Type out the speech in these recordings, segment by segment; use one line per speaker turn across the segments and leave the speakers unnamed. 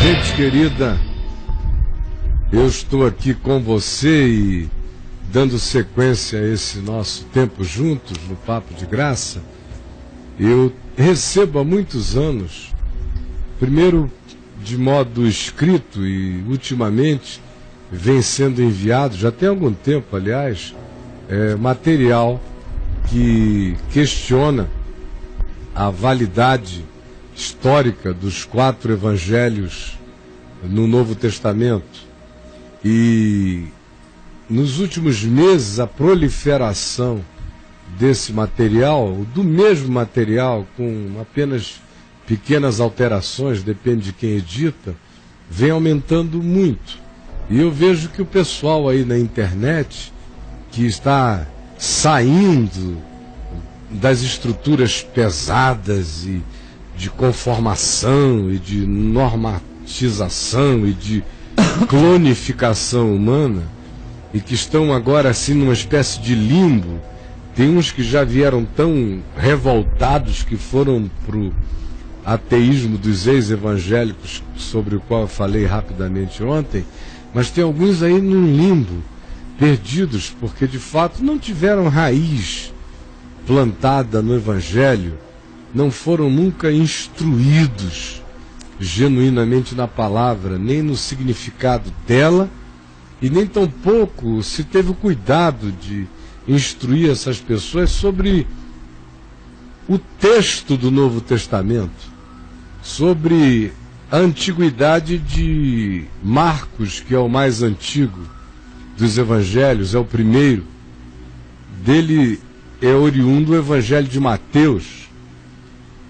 Gente querida, eu estou aqui com você e dando sequência a esse nosso tempo juntos no Papo de Graça. Eu recebo há muitos anos, primeiro de modo escrito e ultimamente vem sendo enviado, já tem algum tempo aliás, material que questiona a validade histórica dos 4 evangelhos no Novo Testamento. E nos últimos meses a proliferação desse material, do mesmo material, com apenas pequenas alterações, depende de quem edita, vem aumentando muito. E eu vejo que o pessoal aí na internet, que está saindo das estruturas pesadas e de conformação e de normatização e de clonificação humana, e que estão agora assim numa espécie de limbo. Tem uns que já vieram tão revoltados que foram para o ateísmo dos ex-evangélicos, sobre o qual eu falei rapidamente ontem, mas tem alguns aí num limbo, perdidos, porque de fato não tiveram raiz plantada no Evangelho, não foram nunca instruídos genuinamente na palavra, nem no significado dela, e nem tampouco se teve o cuidado de instruir essas pessoas sobre o texto do Novo Testamento, sobre a antiguidade de Marcos, que é o mais antigo dos evangelhos, é o primeiro. Dele é oriundo o evangelho de Mateus.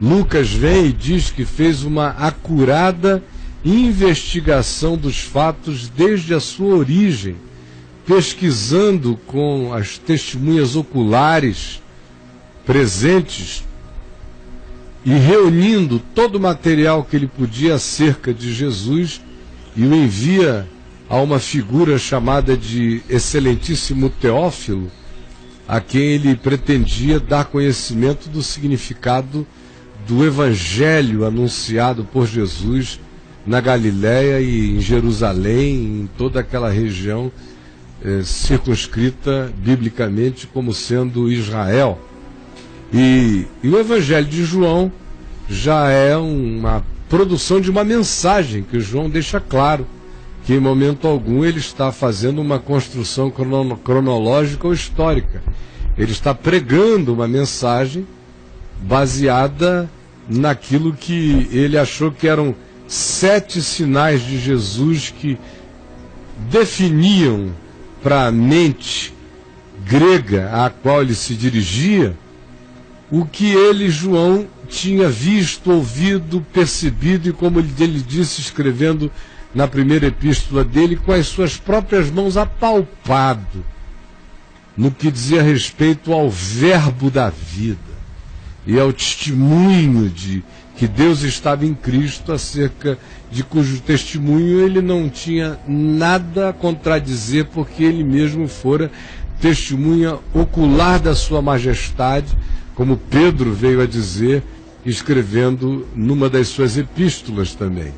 Lucas vem e diz que fez uma acurada investigação dos fatos desde a sua origem, pesquisando com as testemunhas oculares presentes e reunindo todo o material que ele podia acerca de Jesus, e o envia a uma figura chamada de Excelentíssimo Teófilo, a quem ele pretendia dar conhecimento do significado do Evangelho anunciado por Jesus na Galiléia e em Jerusalém, em toda aquela região circunscrita biblicamente como sendo Israel. E o Evangelho de João já é uma produção de uma mensagem que João deixa claro que em momento algum ele está fazendo uma construção cronológica ou histórica. Ele está pregando uma mensagem baseada naquilo que ele achou que eram 7 sinais de Jesus que definiam para a mente grega à qual ele se dirigia o que ele, João, tinha visto, ouvido, percebido e, como ele disse, escrevendo na primeira epístola dele, com as suas próprias mãos apalpado no que dizia respeito ao verbo da vida e ao testemunho de que Deus estava em Cristo, acerca de cujo testemunho ele não tinha nada a contradizer, porque ele mesmo fora testemunha ocular da sua majestade, como Pedro veio a dizer, escrevendo numa das suas epístolas também.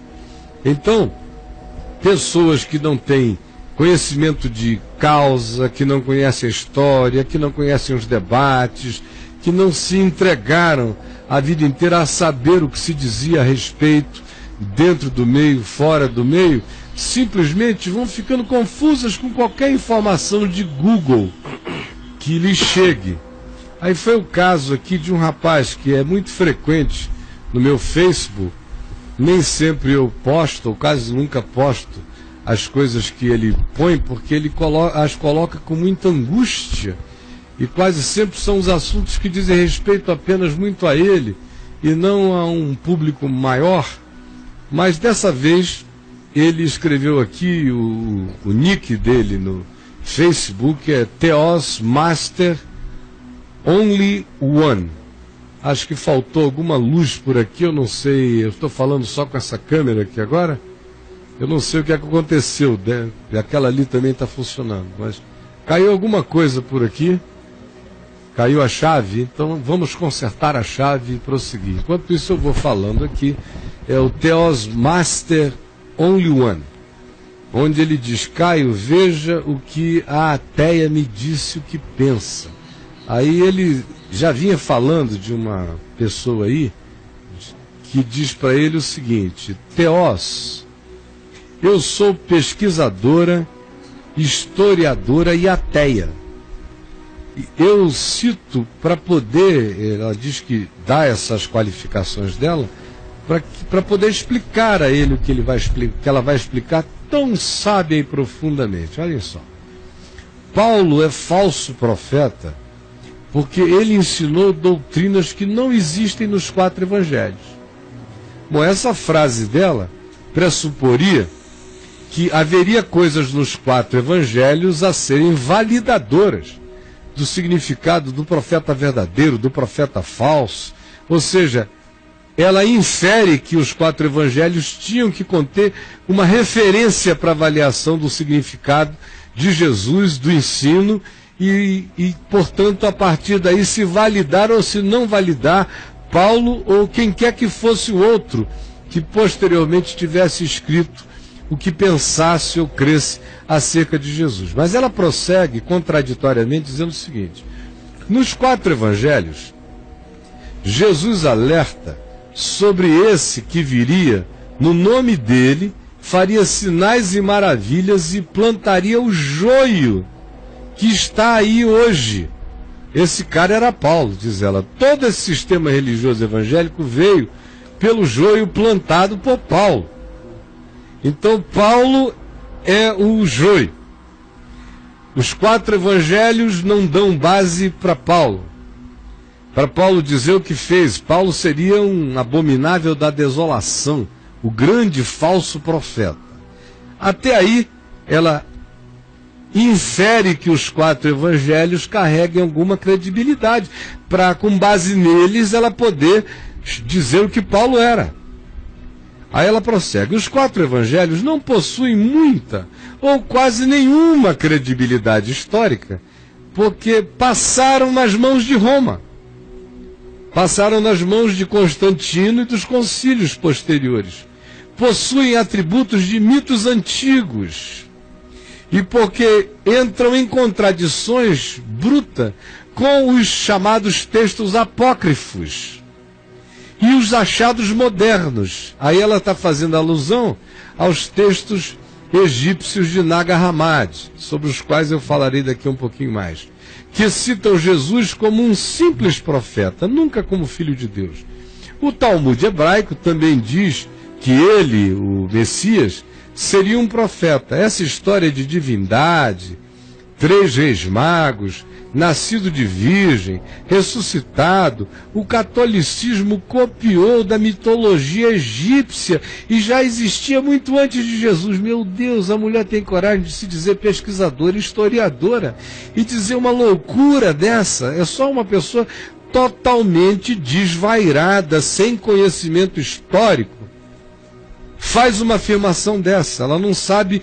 Então, pessoas que não têm conhecimento de causa, que não conhecem a história, que não conhecem os debates, que não se entregaram a vida inteira a saber o que se dizia a respeito, dentro do meio, fora do meio, simplesmente vão ficando confusas com qualquer informação de Google que lhes chegue. Aí foi o caso aqui de um rapaz que é muito frequente no meu Facebook. Nem sempre eu posto, ou quase nunca posto, as coisas que ele põe, porque ele as coloca com muita angústia, e quase sempre são os assuntos que dizem respeito apenas muito a ele, e não a um público maior. Mas dessa vez, ele escreveu aqui, o nick dele no Facebook é Theos Master Only One. Acho que faltou alguma luz por aqui, eu não sei, eu estou falando só com essa câmera aqui agora, eu não sei o que é que aconteceu, né? Aquela ali também está funcionando, mas caiu alguma coisa por aqui, caiu a chave, então vamos consertar a chave e prosseguir. Enquanto isso eu vou falando aqui, é o Theos Master Only One, onde ele diz: Caio, veja o que a ateia me disse o que pensa. Aí ele já vinha falando de uma pessoa aí que diz para ele o seguinte: Theos, eu sou pesquisadora, historiadora e ateia. Eu cito para poder, ela diz que dá essas qualificações dela, para poder explicar a ele o que ele vai explicar, que ela vai explicar tão sábia e profundamente. Olhem só. Paulo é falso profeta porque ele ensinou doutrinas que não existem nos 4 evangelhos. Bom, essa frase dela pressuporia que haveria coisas nos 4 evangelhos a serem validadoras do significado do profeta verdadeiro, do profeta falso. Ou seja, ela infere que os 4 evangelhos tinham que conter uma referência para avaliação do significado de Jesus, do ensino, e, portanto, a partir daí se validar ou se não validar Paulo ou quem quer que fosse o outro que posteriormente tivesse escrito o que pensasse ou cresce acerca de Jesus. Mas ela prossegue contraditoriamente dizendo o seguinte: nos 4 evangelhos, Jesus alerta sobre esse que viria no nome dele, faria sinais e maravilhas e plantaria o joio que está aí hoje. Esse cara era Paulo, diz ela. Todo esse sistema religioso evangélico veio pelo joio plantado por Paulo. Então Paulo é o joio. Os 4 evangelhos não dão base para Paulo. Para Paulo dizer o que fez. Paulo seria um abominável da desolação, o grande falso profeta. Até aí, ela infere que os 4 evangelhos carreguem alguma credibilidade, para, com base neles, ela poder dizer o que Paulo era. Aí ela prossegue: os 4 evangelhos não possuem muita ou quase nenhuma credibilidade histórica, porque passaram nas mãos de Roma, passaram nas mãos de Constantino e dos concílios posteriores, possuem atributos de mitos antigos, e porque entram em contradições brutas com os chamados textos apócrifos e os achados modernos. Aí ela está fazendo alusão aos textos egípcios de Nag Hammadi, sobre os quais eu falarei daqui um pouquinho mais, que citam Jesus como um simples profeta, nunca como filho de Deus. O Talmud hebraico também diz que ele, o Messias, seria um profeta. Essa história de divindade, 3 reis magos, nascido de virgem, ressuscitado, o catolicismo copiou da mitologia egípcia e já existia muito antes de Jesus. Meu Deus, a mulher tem coragem de se dizer pesquisadora, historiadora, e dizer uma loucura dessa. É só uma pessoa totalmente desvairada, sem conhecimento histórico, faz uma afirmação dessa. Ela não sabe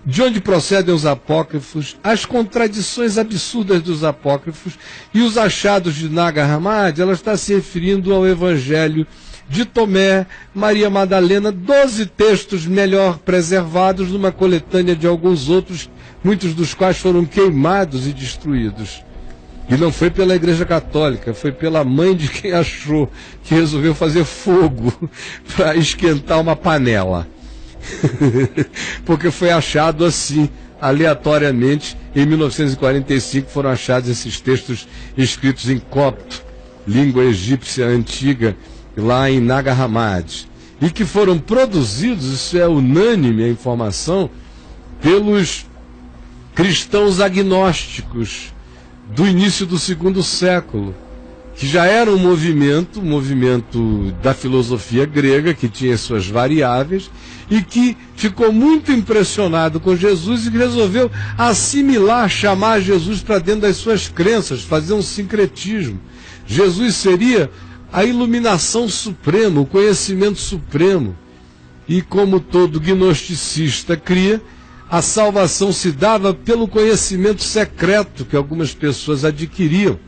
de onde procedem os apócrifos, as contradições absurdas dos apócrifos e os achados de Nag Hammadi. Ela está se referindo ao Evangelho de Tomé, Maria Madalena, 12 textos melhor preservados numa coletânea de alguns outros, muitos dos quais foram queimados e destruídos. E não foi pela Igreja Católica, foi pela mãe de quem achou, que resolveu fazer fogo para esquentar uma panela. Porque foi achado assim, aleatoriamente, em 1945 foram achados esses textos escritos em copto, língua egípcia antiga, lá em Nag Hammadi, e que foram produzidos, isso é unânime a informação, pelos cristãos agnósticos do início do 2º século, que já era um movimento da filosofia grega, que tinha suas variáveis, e que ficou muito impressionado com Jesus e resolveu assimilar, chamar Jesus para dentro das suas crenças, fazer um sincretismo. Jesus seria a iluminação suprema, o conhecimento supremo. E como todo gnosticista cria, a salvação se dava pelo conhecimento secreto que algumas pessoas adquiriam.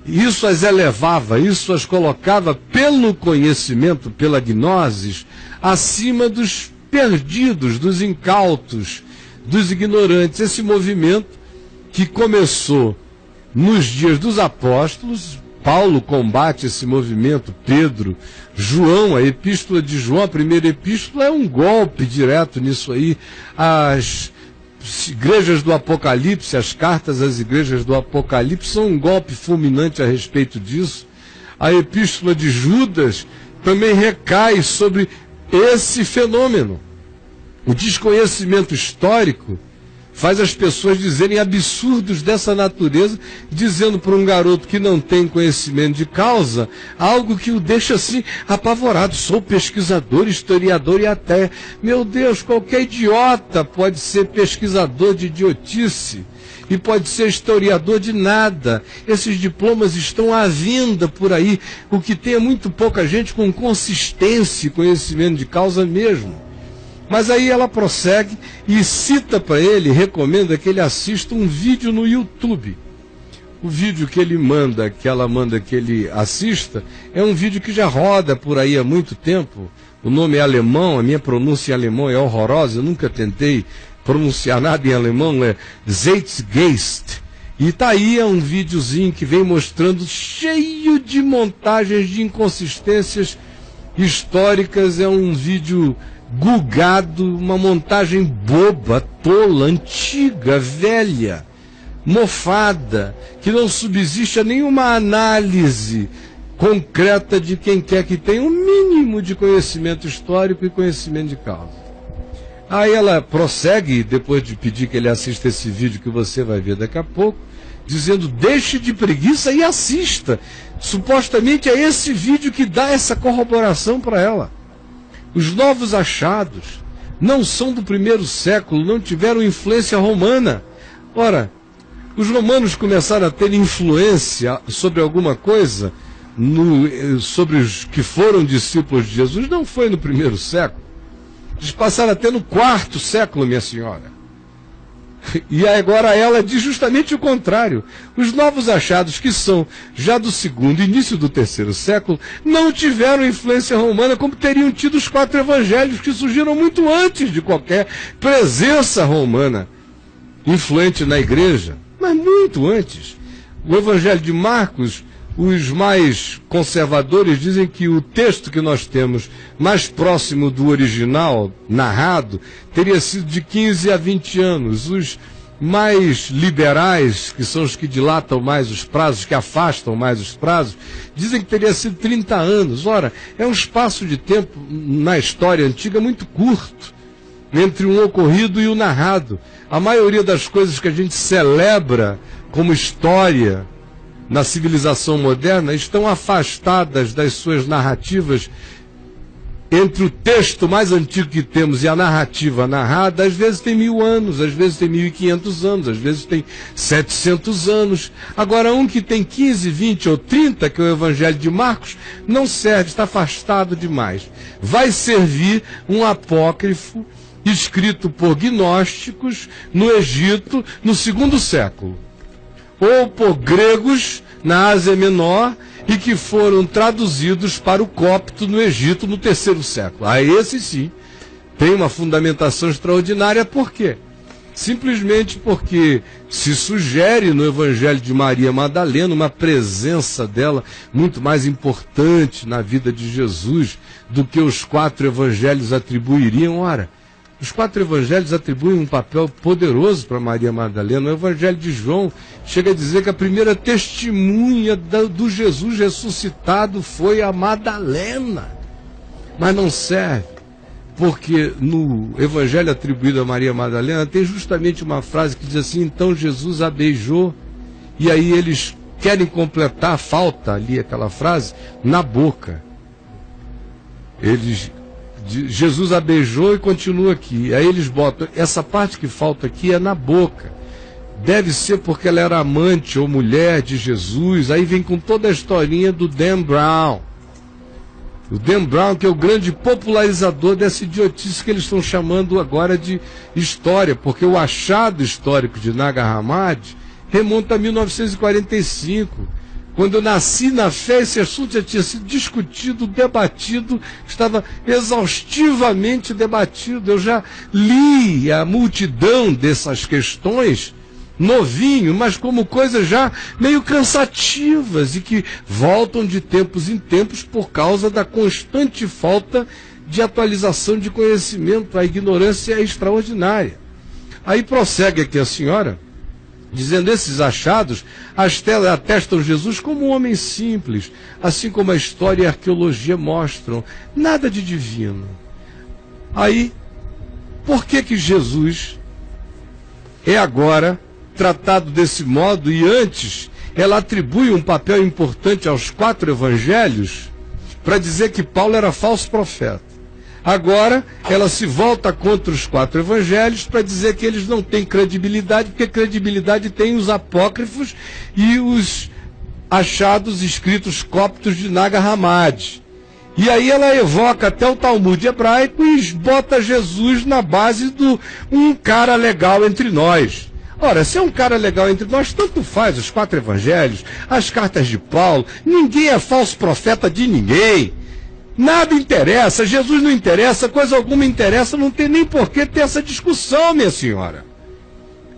Isso as elevava, isso as colocava pelo conhecimento, pela gnosis, acima dos perdidos, dos incautos, dos ignorantes. Esse movimento que começou nos dias dos apóstolos, Paulo combate esse movimento, Pedro, João, a epístola de João, a primeira epístola é um golpe direto nisso aí. As igrejas do Apocalipse, as cartas às igrejas do Apocalipse são um golpe fulminante a respeito disso. A epístola de Judas também recai sobre esse fenômeno. O desconhecimento histórico faz as pessoas dizerem absurdos dessa natureza, dizendo para um garoto que não tem conhecimento de causa, algo que o deixa assim apavorado. Sou pesquisador, historiador e até, meu Deus, qualquer idiota pode ser pesquisador de idiotice e pode ser historiador de nada. Esses diplomas estão à vinda por aí. O que tem é muito pouca gente com consistência e conhecimento de causa mesmo. Mas aí ela prossegue e cita para ele, recomenda que ele assista um vídeo no YouTube. O vídeo que ele manda, que ela manda que ele assista, é um vídeo que já roda por aí há muito tempo. O nome é alemão, a minha pronúncia em alemão é horrorosa, eu nunca tentei pronunciar nada em alemão, é Zeitgeist. E tá aí, é um videozinho que vem mostrando, cheio de montagens de inconsistências históricas, é um vídeo gulgado, uma montagem boba, tola, antiga, velha, mofada, que não subsiste a nenhuma análise concreta de quem quer que tenha um mínimo de conhecimento histórico e conhecimento de causa. Aí ela prossegue, depois de pedir que ele assista esse vídeo que você vai ver daqui a pouco, dizendo, deixe de preguiça e assista. Supostamente é esse vídeo que dá essa corroboração para ela. Os novos achados não são do primeiro século, não tiveram influência romana. Ora, os romanos começaram a ter influência sobre alguma coisa, sobre os que foram discípulos de Jesus, não foi no primeiro século. Eles passaram a ter no quarto século, minha senhora. E agora ela diz justamente o contrário. Os novos achados, que são já do segundo, início do terceiro século, não tiveram influência romana como teriam tido os 4 evangelhos, que surgiram muito antes de qualquer presença romana influente na igreja, mas muito antes. O evangelho de Marcos, os mais conservadores dizem que o texto que nós temos mais próximo do original, narrado, teria sido de 15 a 20 anos. Os mais liberais, que são os que dilatam mais os prazos, que afastam mais os prazos, dizem que teria sido 30 anos. Ora, é um espaço de tempo na história antiga muito curto entre um ocorrido e o narrado. A maioria das coisas que a gente celebra como história na civilização moderna estão afastadas das suas narrativas. Entre o texto mais antigo que temos e a narrativa narrada, às vezes tem 1000 anos, às vezes tem 1500 anos, às vezes tem 700 anos. Agora, um que tem 15, 20 ou 30, que é o Evangelho de Marcos, não serve, está afastado demais. Vai servir um apócrifo escrito por gnósticos no Egito no 2º século. Ou por gregos na Ásia Menor e que foram traduzidos para o copto no Egito no 3º século. Esse sim tem uma fundamentação extraordinária. Por quê? Simplesmente porque se sugere no Evangelho de Maria Madalena uma presença dela muito mais importante na vida de Jesus do que os 4 evangelhos atribuiriam. Ora, os 4 evangelhos atribuem um papel poderoso para Maria Madalena. O Evangelho de João chega a dizer que a primeira testemunha do Jesus ressuscitado foi a Madalena. Mas não serve, porque no Evangelho atribuído a Maria Madalena tem justamente uma frase que diz assim, então Jesus a beijou, e aí eles querem completar, falta ali aquela frase, na boca. Jesus a beijou e continua aqui. Aí eles botam, essa parte que falta aqui é na boca. Deve ser porque ela era amante ou mulher de Jesus. Aí vem com toda a historinha do Dan Brown. O Dan Brown, que é o grande popularizador dessa idiotice que eles estão chamando agora de história, porque o achado histórico de Nag Hammadi remonta a 1945, Quando eu nasci na fé, esse assunto já tinha sido discutido, debatido, estava exaustivamente debatido. Eu já li a multidão dessas questões, novinho, mas como coisas já meio cansativas e que voltam de tempos em tempos por causa da constante falta de atualização de conhecimento. A ignorância é extraordinária. Aí prossegue aqui a senhora, dizendo: esses achados atestam Jesus como um homem simples, assim como a história e a arqueologia mostram, nada de divino. Aí, por que Jesus é agora tratado desse modo e antes ela atribui um papel importante aos 4 evangelhos para dizer que Paulo era falso profeta? Agora, ela se volta contra os 4 evangelhos para dizer que eles não têm credibilidade, porque credibilidade tem os apócrifos e os achados escritos coptos de Nag Hammadi. E aí ela evoca até o Talmud hebraico e bota Jesus na base do um cara legal entre nós. Ora, se é um cara legal entre nós, tanto faz os 4 evangelhos, as cartas de Paulo, ninguém é falso profeta de ninguém. Nada interessa, Jesus não interessa, coisa alguma interessa, não tem nem por que ter essa discussão, minha senhora.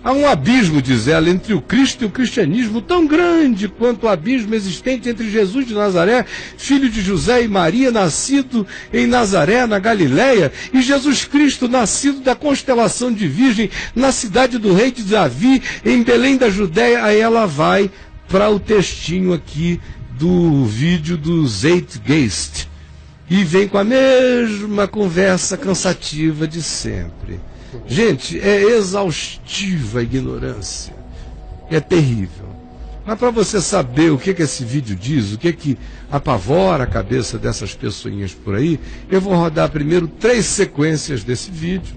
Há um abismo, diz ela, entre o Cristo e o cristianismo tão grande quanto o abismo existente entre Jesus de Nazaré, filho de José e Maria, nascido em Nazaré, na Galileia, e Jesus Cristo, nascido da constelação de virgem, na cidade do rei de Davi, em Belém da Judéia. Aí ela vai para o textinho aqui do vídeo do Zeitgeist. E vem com a mesma conversa cansativa de sempre. Gente, é exaustiva a ignorância. É terrível. Mas para você saber o que esse vídeo diz, o que apavora a cabeça dessas pessoinhas por aí, eu vou rodar primeiro 3 sequências desse vídeo.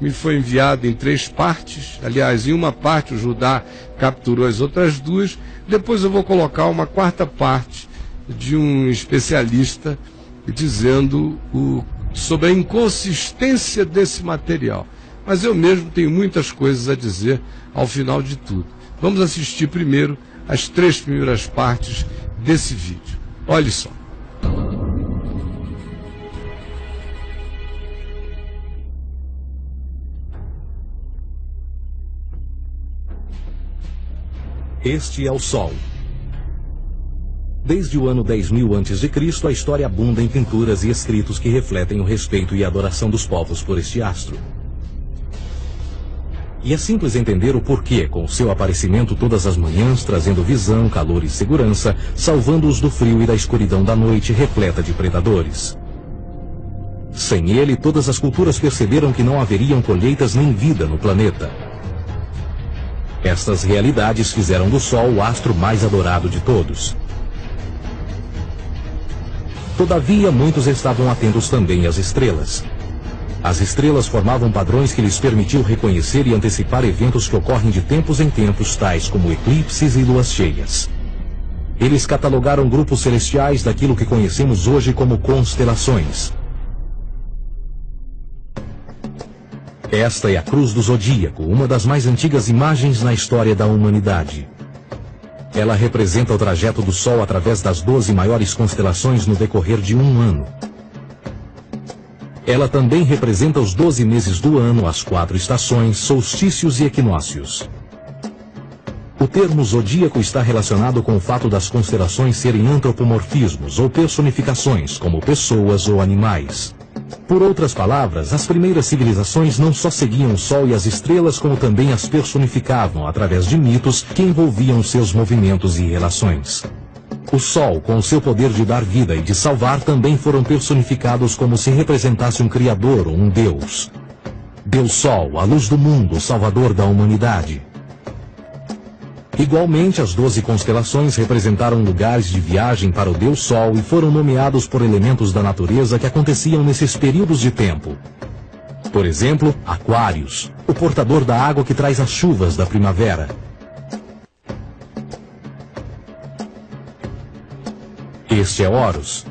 Me foi enviado em 3 partes. Aliás, em uma parte o Judá capturou as outras 2. Depois eu vou colocar uma 4ª parte de um especialista dizendo sobre a inconsistência desse material. Mas eu mesmo tenho muitas coisas a dizer ao final de tudo. Vamos assistir primeiro as 3 primeiras partes desse vídeo. Olhe só.
Este é o Sol. Desde o ano 10.000 a.C., a história abunda em pinturas e escritos que refletem o respeito e a adoração dos povos por este astro. E é simples entender o porquê, com seu aparecimento todas as manhãs, trazendo visão, calor e segurança, salvando-os do frio e da escuridão da noite repleta de predadores. Sem ele, todas as culturas perceberam que não haveriam colheitas nem vida no planeta. Estas realidades fizeram do Sol o astro mais adorado de todos. Todavia, muitos estavam atentos também às estrelas. As estrelas formavam padrões que lhes permitiam reconhecer e antecipar eventos que ocorrem de tempos em tempos, tais como eclipses e luas cheias. Eles catalogaram grupos celestiais daquilo que conhecemos hoje como constelações. Esta é a Cruz do Zodíaco, uma das mais antigas imagens na história da humanidade. Ela representa o trajeto do Sol através das 12 maiores constelações no decorrer de um ano. Ela também representa os 12 meses do ano, as 4 estações, solstícios e equinócios. O termo zodíaco está relacionado com o fato das constelações serem antropomorfismos ou personificações, como pessoas ou animais. Por outras palavras, as primeiras civilizações não só seguiam o Sol e as estrelas, como também as personificavam através de mitos que envolviam seus movimentos e relações. O Sol, com seu poder de dar vida e de salvar, também foram personificados como se representasse um Criador ou um Deus. Deus Sol, a luz do mundo, o Salvador da humanidade. Igualmente, as 12 constelações representaram lugares de viagem para o Deus Sol e foram nomeados por elementos da natureza que aconteciam nesses períodos de tempo. Por exemplo, Aquários, o portador da água que traz as chuvas da primavera. Este é Horus.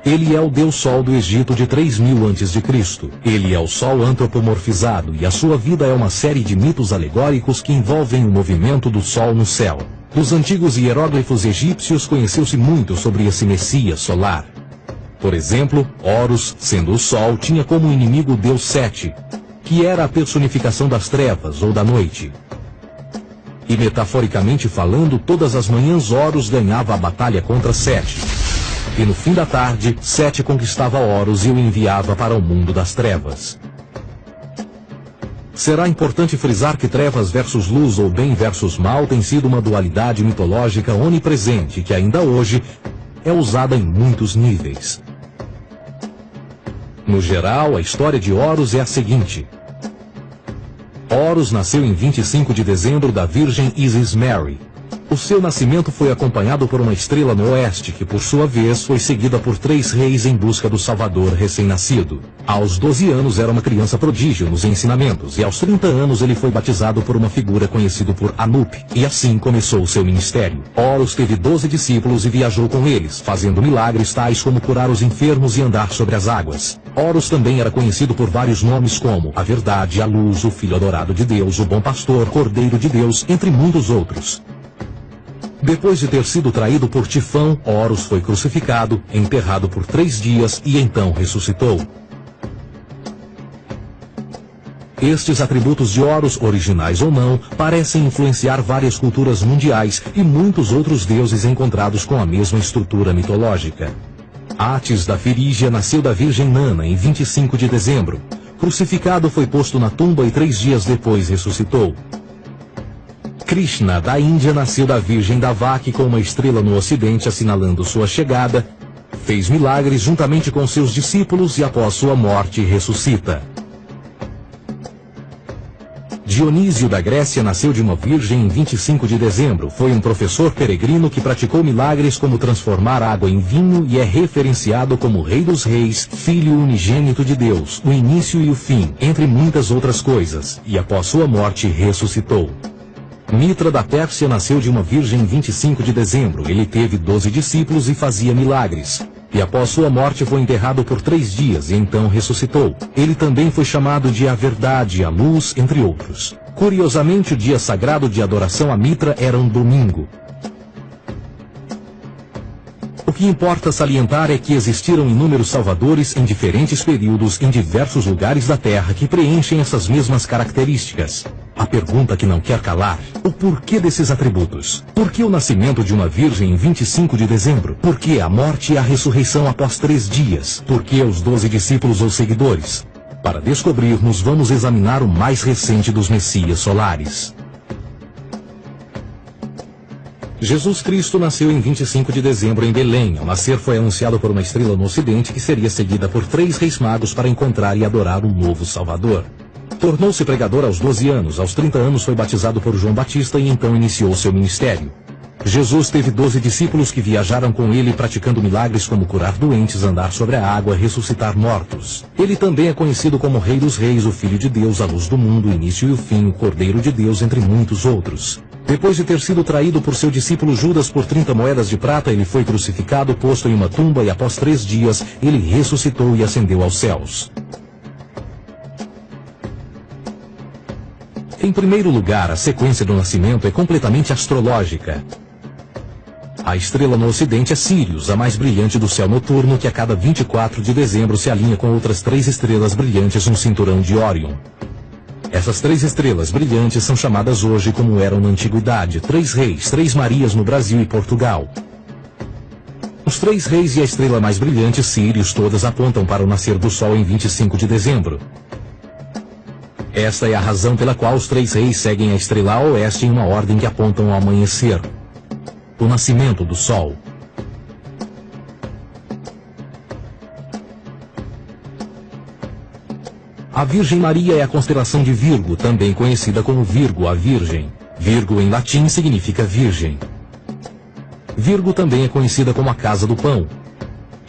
Ele é o Deus Sol do Egito de 3.000 a.C. Ele é o Sol antropomorfizado e a sua vida é uma série de mitos alegóricos que envolvem o movimento do Sol no céu. Dos antigos hieróglifos egípcios conheceu-se muito sobre esse Messias solar. Por exemplo, Horus, sendo o Sol, tinha como inimigo o deus Sete, que era a personificação das trevas ou da noite. E metaforicamente falando, todas as manhãs Horus ganhava a batalha contra Sete. E no fim da tarde, Sete conquistava Horus e o enviava para o mundo das trevas. Será importante frisar que trevas versus luz ou bem versus mal tem sido uma dualidade mitológica onipresente que ainda hoje é usada em muitos níveis. No geral, a história de Horus é a seguinte. Horus nasceu em 25 de dezembro da Virgem Isis Mary. O seu nascimento foi acompanhado por uma estrela no oeste, que por sua vez foi seguida por 3 reis em busca do Salvador recém-nascido. Aos 12 anos era uma criança prodígio nos ensinamentos, e aos 30 anos ele foi batizado por uma figura conhecida por Anup, e assim começou seu ministério. Horus teve 12 discípulos e viajou com eles, fazendo milagres tais como curar os enfermos e andar sobre as águas. Horus também era conhecido por vários nomes como a Verdade, a Luz, o Filho Adorado de Deus, o Bom Pastor, Cordeiro de Deus, entre muitos outros. Depois de ter sido traído por Tifão, Horus foi crucificado, enterrado por 3 dias e então ressuscitou. Estes atributos de Horus, originais ou não, parecem influenciar várias culturas mundiais e muitos outros deuses encontrados com a mesma estrutura mitológica. Atis da Firígia nasceu da Virgem Nana em 25 de dezembro. Crucificado, foi posto na tumba e 3 dias depois ressuscitou. Krishna, da Índia, nasceu da Virgem Davaki com uma estrela no ocidente assinalando sua chegada, fez milagres juntamente com seus discípulos e após sua morte ressuscita. Dionísio da Grécia nasceu de uma virgem em 25 de dezembro. Foi um professor peregrino que praticou milagres como transformar água em vinho e é referenciado como Rei dos Reis, Filho unigênito de Deus, o início e o fim, entre muitas outras coisas, e após sua morte ressuscitou. Mitra da Pérsia nasceu de uma virgem em 25 de dezembro. Ele teve 12 discípulos e fazia milagres. E após sua morte foi enterrado por 3 dias e então ressuscitou. Ele também foi chamado de a Verdade, a Luz, entre outros. Curiosamente, o dia sagrado de adoração a Mitra era um domingo. O que importa salientar é que existiram inúmeros salvadores em diferentes períodos em diversos lugares da Terra que preenchem essas mesmas características. A pergunta que não quer calar: o porquê desses atributos? Por que o nascimento de uma virgem em 25 de dezembro? Por que a morte e a ressurreição após 3 dias? Por que os 12 discípulos ou seguidores? Para descobrirmos, vamos examinar o mais recente dos Messias solares. Jesus Cristo nasceu em 25 de dezembro em Belém. Ao nascer foi anunciado por uma estrela no ocidente que seria seguida por 3 reis magos para encontrar e adorar um novo Salvador. Tornou-se pregador aos 12 anos. Aos 30 anos foi batizado por João Batista e então iniciou seu ministério. Jesus teve 12 discípulos que viajaram com ele praticando milagres como curar doentes, andar sobre a água, ressuscitar mortos. Ele também é conhecido como Rei dos Reis, o Filho de Deus, a Luz do Mundo, o Início e o Fim, o Cordeiro de Deus, entre muitos outros. Depois de ter sido traído por seu discípulo Judas por 30 moedas de prata, ele foi crucificado, posto em uma tumba e após 3 dias, ele ressuscitou e ascendeu aos céus. Em primeiro lugar, a sequência do nascimento é completamente astrológica. A estrela no ocidente é Sírius, a mais brilhante do céu noturno, que a cada 24 de dezembro se alinha com outras 3 estrelas brilhantes no cinturão de Órion. Essas 3 estrelas brilhantes são chamadas hoje, como eram na antiguidade, 3 reis, 3 Marias no Brasil e Portugal. Os 3 reis e a estrela mais brilhante, Sírius, todas apontam para o nascer do Sol em 25 de dezembro. Esta é a razão pela qual os 3 reis seguem a estrela a oeste em uma ordem que apontam ao amanhecer, o nascimento do Sol. A Virgem Maria é a constelação de Virgo, também conhecida como Virgo, a Virgem. Virgo em latim significa virgem. Virgo também é conhecida como a Casa do Pão.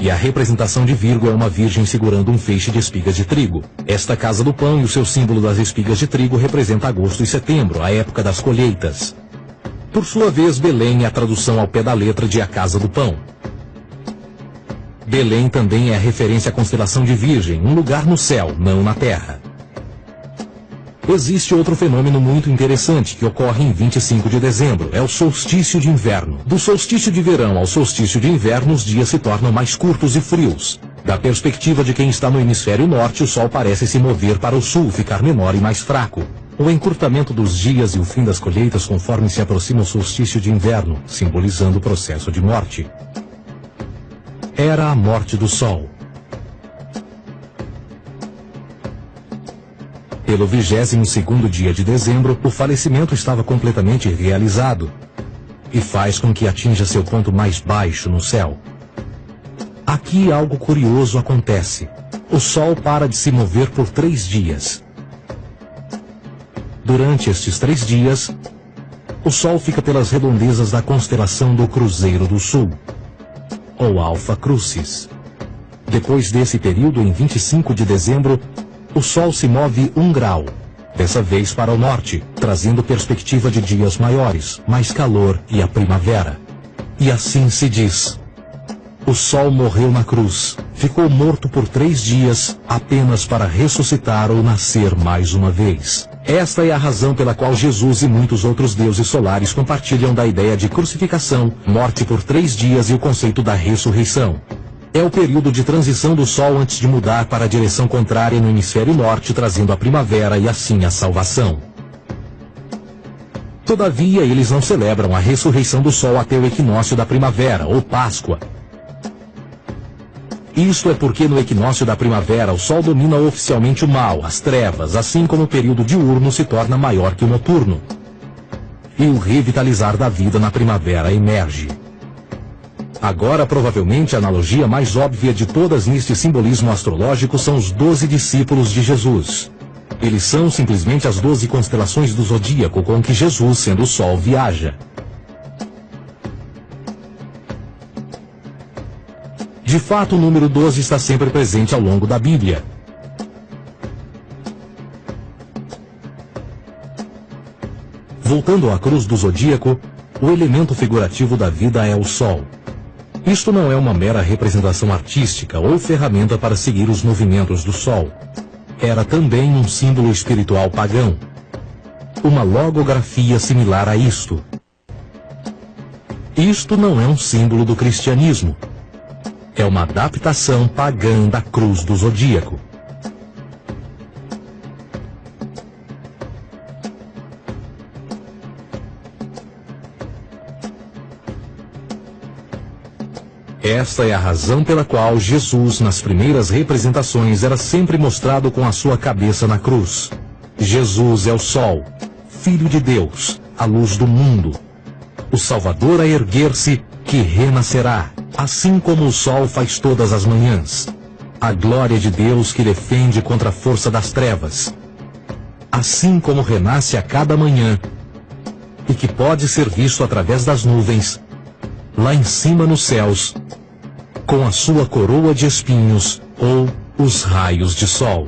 E a representação de Virgo é uma virgem segurando um feixe de espigas de trigo. Esta Casa do Pão e o seu símbolo das espigas de trigo representa agosto e setembro, a época das colheitas. Por sua vez, Belém é a tradução ao pé da letra de a Casa do Pão. Belém também é a referência à constelação de Virgem, um lugar no céu, não na terra. Existe outro fenômeno muito interessante que ocorre em 25 de dezembro, é o solstício de inverno. Do solstício de verão ao solstício de inverno, os dias se tornam mais curtos e frios. Da perspectiva de quem está no hemisfério norte, o sol parece se mover para o sul, ficar menor e mais fraco. O encurtamento dos dias e o fim das colheitas conforme se aproxima o solstício de inverno, simbolizando o processo de morte. Era a morte do sol. Pelo 22º dia de dezembro, o falecimento estava completamente realizado e faz com que atinja seu ponto mais baixo no céu. Aqui algo curioso acontece. O Sol para de se mover por 3 dias. Durante estes 3 dias, o Sol fica pelas redondezas da constelação do Cruzeiro do Sul, ou Alfa Crucis. Depois desse período, em 25 de dezembro, o Sol se move 1 grau, dessa vez para o norte, trazendo perspectiva de dias maiores, mais calor e a primavera. E assim se diz: o Sol morreu na cruz, ficou morto por 3 dias, apenas para ressuscitar ou nascer mais uma vez. Esta é a razão pela qual Jesus e muitos outros deuses solares compartilham da ideia de crucificação, morte por 3 dias e o conceito da ressurreição. É o período de transição do Sol antes de mudar para a direção contrária no hemisfério norte, trazendo a primavera e assim a salvação. Todavia, eles não celebram a ressurreição do Sol até o equinócio da primavera, ou Páscoa. Isto é porque no equinócio da primavera o Sol domina oficialmente o mal, as trevas, assim como o período diurno se torna maior que o noturno. E o revitalizar da vida na primavera emerge. Agora, provavelmente, a analogia mais óbvia de todas neste simbolismo astrológico são os 12 discípulos de Jesus. Eles são simplesmente as 12 constelações do zodíaco com que Jesus, sendo o Sol, viaja. De fato, o número 12 está sempre presente ao longo da Bíblia. Voltando à cruz do zodíaco, o elemento figurativo da vida é o Sol. Isto não é uma mera representação artística ou ferramenta para seguir os movimentos do Sol. Era também um símbolo espiritual pagão. Uma logografia similar a isto. Isto não é um símbolo do cristianismo. É uma adaptação pagã da cruz do zodíaco. Esta é a razão pela qual Jesus, nas primeiras representações, era sempre mostrado com a sua cabeça na cruz. Jesus é o Sol, Filho de Deus, a luz do mundo. O Salvador a erguer-se, que renascerá, assim como o Sol faz todas as manhãs. A glória de Deus que defende contra a força das trevas. Assim como renasce a cada manhã, e que pode ser visto através das nuvens, lá em cima nos céus, com a sua coroa de espinhos, ou os raios de sol.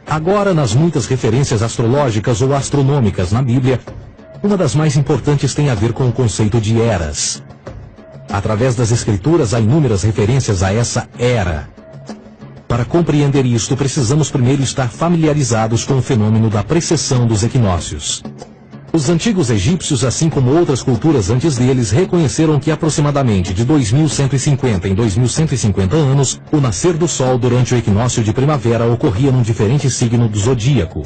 Agora, nas muitas referências astrológicas ou astronômicas na Bíblia, uma das mais importantes tem a ver com o conceito de eras. Através das Escrituras há inúmeras referências a essa era. Para compreender isto, precisamos primeiro estar familiarizados com o fenômeno da precessão dos equinócios. Os antigos egípcios, assim como outras culturas antes deles, reconheceram que aproximadamente de 2150 em 2150 anos, o nascer do Sol durante o equinócio de primavera ocorria num diferente signo do zodíaco.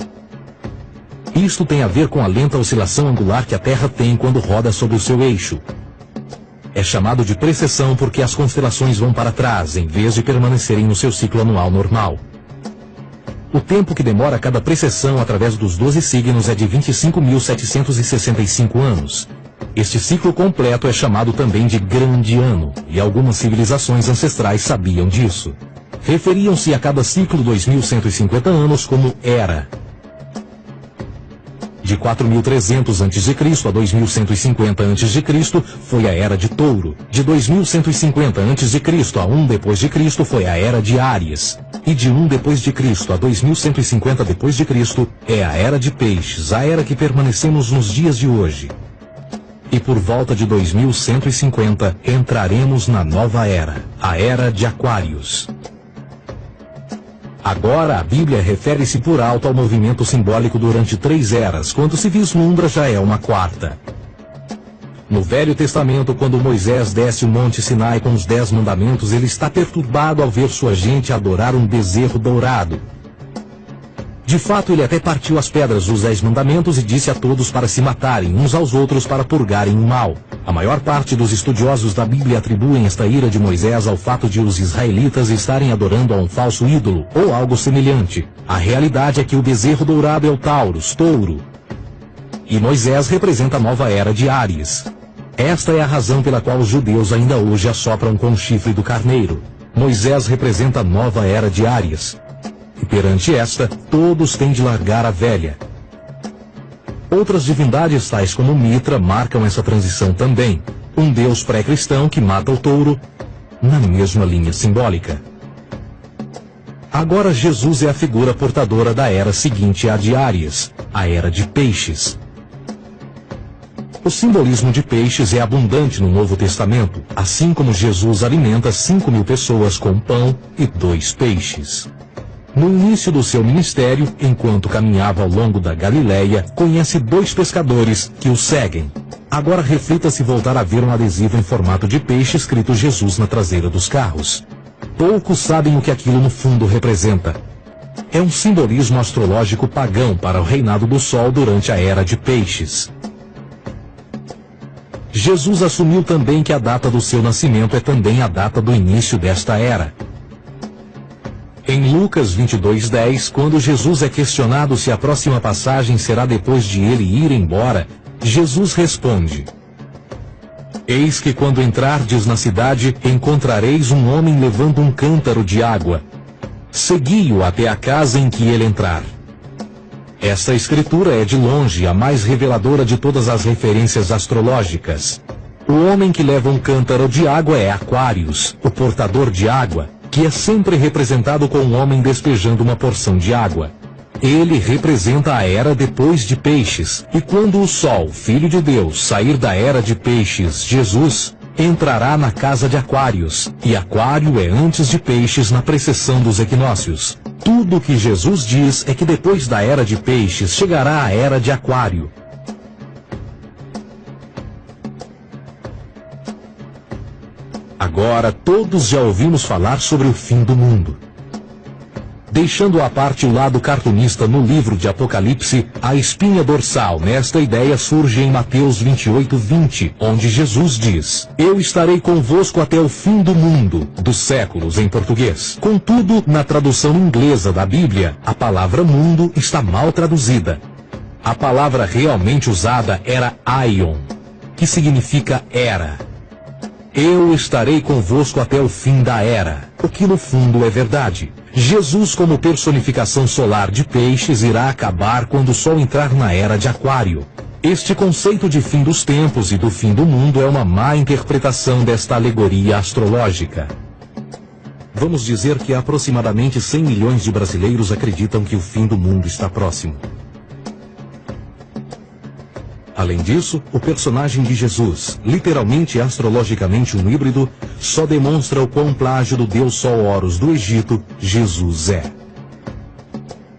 Isto tem a ver com a lenta oscilação angular que a Terra tem quando roda sobre o seu eixo. É chamado de precessão porque as constelações vão para trás, em vez de permanecerem no seu ciclo anual normal. O tempo que demora cada precessão através dos 12 signos é de 25.765 anos. Este ciclo completo é chamado também de Grande Ano, e algumas civilizações ancestrais sabiam disso. Referiam-se a cada ciclo 2150 anos como Era. De 4.300 a.C. a 2.150 a.C. foi a Era de Touro. De 2.150 a.C. a 1 d.C. foi a Era de Áries. E de 1 d.C. a 2.150 d.C. é a Era de Peixes, a era que permanecemos nos dias de hoje. E por volta de 2150, entraremos na nova era, a Era de Aquários. Agora a Bíblia refere-se por alto ao movimento simbólico durante 3 eras, quando se vislumbra já é uma 4ª. No Velho Testamento, quando Moisés desce o Monte Sinai com os 10 mandamentos, ele está perturbado ao ver sua gente adorar um bezerro dourado. De fato, ele até partiu as pedras dos 10 mandamentos e disse a todos para se matarem uns aos outros para purgarem o mal. A maior parte dos estudiosos da Bíblia atribuem esta ira de Moisés ao fato de os israelitas estarem adorando a um falso ídolo, ou algo semelhante. A realidade é que o bezerro dourado é o Taurus, touro. E Moisés representa a nova era de Áries. Esta é a razão pela qual os judeus ainda hoje assopram com o chifre do carneiro. Moisés representa a nova era de Áries. E perante esta, todos têm de largar a velha. Outras divindades, tais como Mitra, marcam essa transição também. Um deus pré-cristão que mata o touro, na mesma linha simbólica. Agora Jesus é a figura portadora da era seguinte à de Áries, a era de peixes. O simbolismo de peixes é abundante no Novo Testamento, assim como Jesus alimenta 5.000 pessoas com pão e 2 peixes. No início do seu ministério, enquanto caminhava ao longo da Galileia, conhece 2 pescadores que o seguem. Agora reflita-se voltar a ver um adesivo em formato de peixe escrito Jesus na traseira dos carros. Poucos sabem o que aquilo no fundo representa. É um simbolismo astrológico pagão para o reinado do Sol durante a Era de Peixes. Jesus assumiu também que a data do seu nascimento é também a data do início desta era. Em Lucas 22:10, quando Jesus é questionado se a próxima passagem será depois de ele ir embora, Jesus responde: Eis que quando entrardes na cidade, encontrareis um homem levando um cântaro de água. Segui-o até a casa em que ele entrar. Esta escritura é de longe a mais reveladora de todas as referências astrológicas. O homem que leva um cântaro de água é Aquários, o portador de água, que é sempre representado com um homem despejando uma porção de água. Ele representa a era depois de Peixes, e quando o Sol, Filho de Deus, sair da era de Peixes, Jesus, entrará na casa de Aquários, e Aquário é antes de Peixes na precessão dos equinócios. Tudo o que Jesus diz é que depois da era de Peixes chegará a era de Aquário. Agora todos já ouvimos falar sobre o fim do mundo. Deixando à parte o lado cartunista no livro de Apocalipse, a espinha dorsal nesta ideia surge em Mateus 28:20, onde Jesus diz: Eu estarei convosco até o fim do mundo, dos séculos em português. Contudo, na tradução inglesa da Bíblia, a palavra mundo está mal traduzida. A palavra realmente usada era aion, que significa era. Eu estarei convosco até o fim da era, o que no fundo é verdade. Jesus, como personificação solar de Peixes, irá acabar quando o Sol entrar na era de Aquário. Este conceito de fim dos tempos e do fim do mundo é uma má interpretação desta alegoria astrológica. Vamos dizer que aproximadamente 100 milhões de brasileiros acreditam que o fim do mundo está próximo. Além disso, o personagem de Jesus, literalmente e astrologicamente um híbrido, só demonstra o quão plágio do deus Sol Horus do Egito, Jesus é.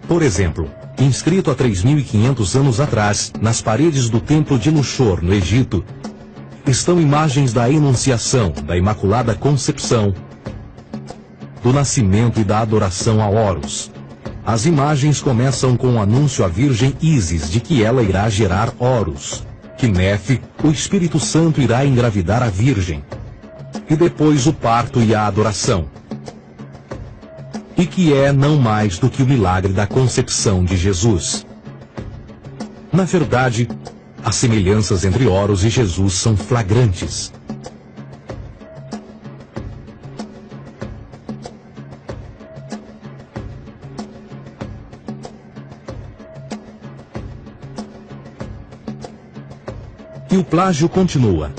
Por exemplo, inscrito há 3.500 anos atrás, nas paredes do templo de Luxor, no Egito, estão imagens da Enunciação, da Imaculada Concepção, do nascimento e da adoração a Horus. As imagens começam com o anúncio à Virgem Ísis de que ela irá gerar Horus, que Nefe, o Espírito Santo, irá engravidar a Virgem, e depois o parto e a adoração, e que é não mais do que o milagre da concepção de Jesus. Na verdade, as semelhanças entre Horus e Jesus são flagrantes. E o plágio continua.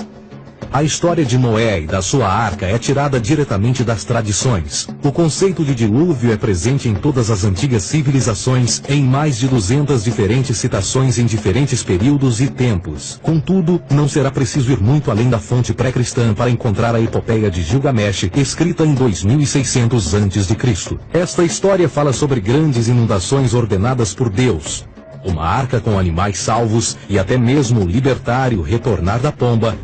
A história de Noé e da sua arca é tirada diretamente das tradições. O conceito de dilúvio é presente em todas as antigas civilizações, em mais de 200 diferentes citações em diferentes períodos e tempos. Contudo, não será preciso ir muito além da fonte pré-cristã para encontrar a epopeia de Gilgamesh, escrita em 2600 a.C. Esta história fala sobre grandes inundações ordenadas por Deus, uma arca com animais salvos e até mesmo o libertário retornar da pomba,